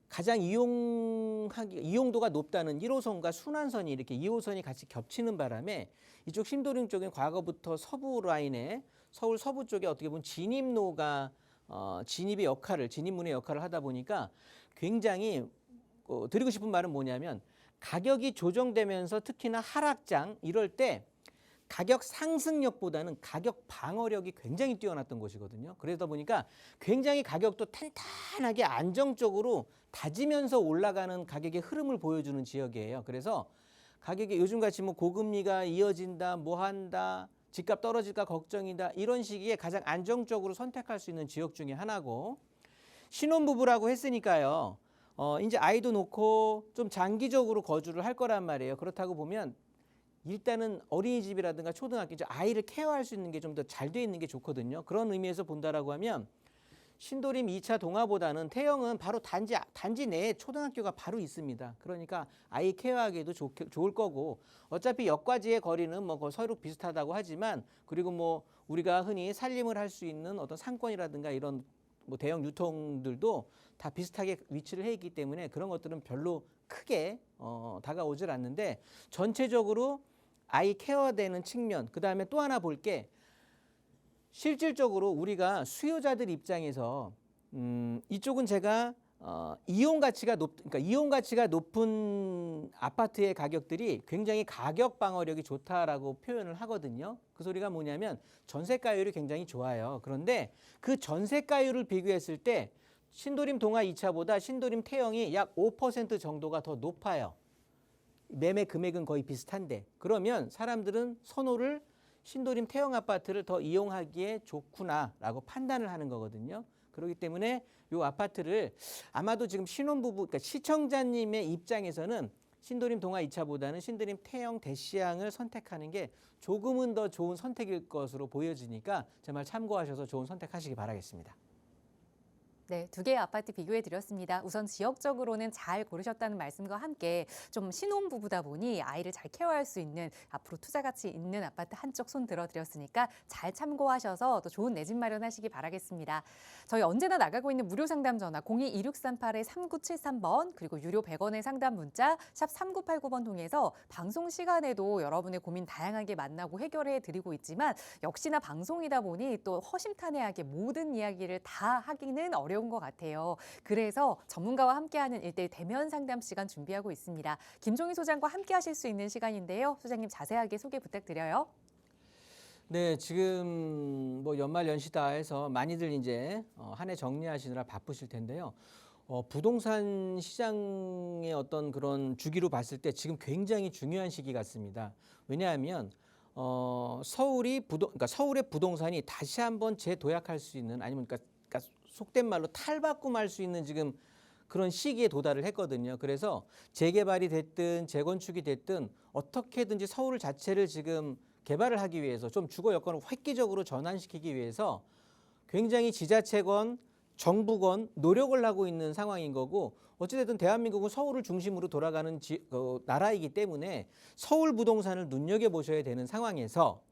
Speaker 6: 가장 이용도가 높다는 1호선과 순환선이 이렇게 2호선이 같이 겹치는 바람에 이쪽 신도림 쪽엔 과거부터 서부 라인에 서울 서부 쪽에 어떻게 보면 진입로가 진입문의 역할을 하다 보니까 굉장히 드리고 싶은 말은 뭐냐면 가격이 조정되면서 특히나 하락장 이럴 때 가격 상승력보다는 가격 방어력이 굉장히 뛰어났던 곳이거든요. 그러다 보니까 굉장히 가격도 탄탄하게 안정적으로 다지면서 올라가는 가격의 흐름을 보여주는 지역이에요. 그래서 가격이 요즘같이 뭐 고금리가 이어진다, 뭐 한다, 집값 떨어질까 걱정이다 이런 시기에 가장 안정적으로 선택할 수 있는 지역 중에 하나고 신혼부부라고 했으니까요. 이제 아이도 놓고 좀 장기적으로 거주를 할 거란 말이에요. 그렇다고 보면 일단은 어린이집이라든가 초등학교 아이를 케어할 수 있는 게 좀 더 잘 돼 있는 게 좋거든요. 그런 의미에서 본다라고 하면 신도림 2차 동화보다는 태영은 바로 단지 내에 초등학교가 바로 있습니다. 그러니까 아이 케어하기에도 좋을 거고 어차피 역과지의 거리는 뭐 서로 비슷하다고 하지만 그리고 뭐 우리가 흔히 살림을 할 수 있는 어떤 상권이라든가 이런 뭐 대형 유통들도 다 비슷하게 위치를 해 있기 때문에 그런 것들은 별로 크게 다가오질 않는데 전체적으로 아이 케어되는 측면 그다음에 또 하나 볼 게 실질적으로 우리가 수요자들 입장에서 이쪽은 제가 이용 가치가 높은 아파트의 가격들이 굉장히 가격 방어력이 좋다라고 표현을 하거든요. 그 소리가 뭐냐면 전세가율이 굉장히 좋아요. 그런데 그 전세가율을 비교했을 때 신도림 동화 2차보다 신도림 태영이 약 5% 정도가 더 높아요. 매매 금액은 거의 비슷한데 그러면 사람들은 선호를 신도림 태영 아파트를 더 이용하기에 좋구나라고 판단을 하는 거거든요. 그렇기 때문에 이 아파트를 아마도 지금 신혼부부, 그러니까 시청자님의 입장에서는 신도림 동화 2차보다는 신도림 태영 대시양을 선택하는 게 조금은 더 좋은 선택일 것으로 보여지니까 제 말 참고하셔서 좋은 선택하시기 바라겠습니다.
Speaker 1: 네, 두 개의 아파트 비교해 드렸습니다. 우선 지역적으로는 잘 고르셨다는 말씀과 함께 좀 신혼부부다 보니 아이를 잘 케어할 수 있는 앞으로 투자 가치 있는 아파트 한쪽 손 들어드렸으니까 잘 참고하셔서 또 좋은 내 집 마련하시기 바라겠습니다. 저희 언제나 나가고 있는 무료 상담 전화 02-2638-3973번 그리고 유료 100원의 상담 문자 샵 3989번 통해서 방송 시간에도 여러분의 고민 다양하게 만나고 해결해 드리고 있지만 역시나 방송이다 보니 또 허심탄회하게 모든 이야기를 다 하기는 어려운 것 같아요. 그래서 전문가와 함께하는 1:1 대면 상담 시간 준비하고 있습니다. 김종희 소장과 함께 하실 수 있는 시간인데요. 소장님 자세하게 소개 부탁드려요.
Speaker 2: 네, 지금 뭐 연말 연시다 해서 많이들 이제 한 해 정리하시느라 바쁘실 텐데요. 부동산 시장의 어떤 그런 주기로 봤을 때 지금 굉장히 중요한 시기 같습니다. 왜냐하면 그러니까 서울의 부동산이 다시 한번 재도약할 수 있는 아니면 그러니까 속된 말로 탈바꿈할 수 있는 지금 그런 시기에 도달을 했거든요. 그래서 재개발이 됐든 재건축이 됐든 어떻게든지 서울 자체를 지금 개발을 하기 위해서 좀 주거 여건을 획기적으로 전환시키기 위해서 굉장히 지자체건 정부건 노력을 하고 있는 상황인 거고 어찌됐든 대한민국은 서울을 중심으로 돌아가는 나라이기 때문에 서울 부동산을 눈여겨보셔야 되는 상황에서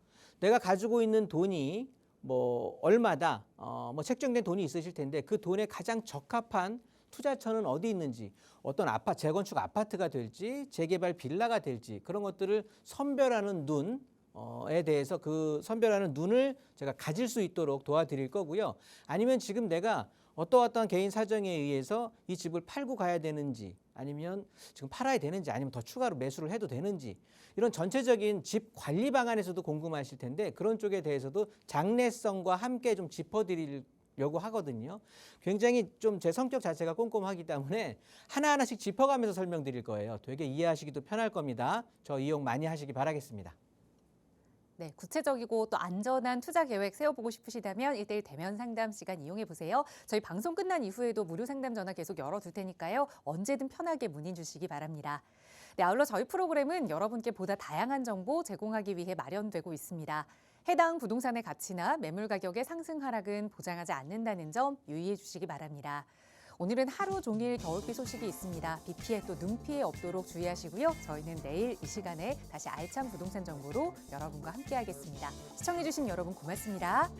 Speaker 2: 내가 가지고 있는 돈이 뭐 얼마다 뭐 책정된 돈이 있으실 텐데 그 돈에 가장 적합한 투자처는 어디 있는지 어떤 재건축 아파트가 될지 재개발 빌라가 될지 그런 것들을 선별하는 눈에 대해서 그 선별하는 눈을 제가 가질 수 있도록 도와드릴 거고요. 아니면 지금 내가 어떠한 개인 사정에 의해서 이 집을 팔고 가야 되는지 아니면 지금 팔아야 되는지 아니면 더 추가로 매수를 해도 되는지 이런 전체적인 집 관리 방안에서도 궁금하실 텐데 그런 쪽에 대해서도 장래성과 함께 좀 짚어드리려고 하거든요. 굉장히 좀 제 성격 자체가 꼼꼼하기 때문에 하나하나씩 짚어가면서 설명드릴 거예요. 되게 이해하시기도 편할 겁니다. 저 이용 많이 하시기 바라겠습니다.
Speaker 1: 네, 구체적이고 또 안전한 투자 계획 세워보고 싶으시다면 1:1 대면 상담 시간 이용해 보세요. 저희 방송 끝난 이후에도 무료 상담 전화 계속 열어둘 테니까요. 언제든 편하게 문의 주시기 바랍니다. 네, 아울러 저희 프로그램은 여러분께 보다 다양한 정보 제공하기 위해 마련되고 있습니다. 해당 부동산의 가치나 매물 가격의 상승 하락은 보장하지 않는다는 점 유의해 주시기 바랍니다. 오늘은 하루 종일 겨울비 소식이 있습니다. 비 피해 또 눈 피해 없도록 주의하시고요. 저희는 내일 이 시간에 다시 알찬 부동산 정보로 여러분과 함께하겠습니다. 시청해주신 여러분 고맙습니다.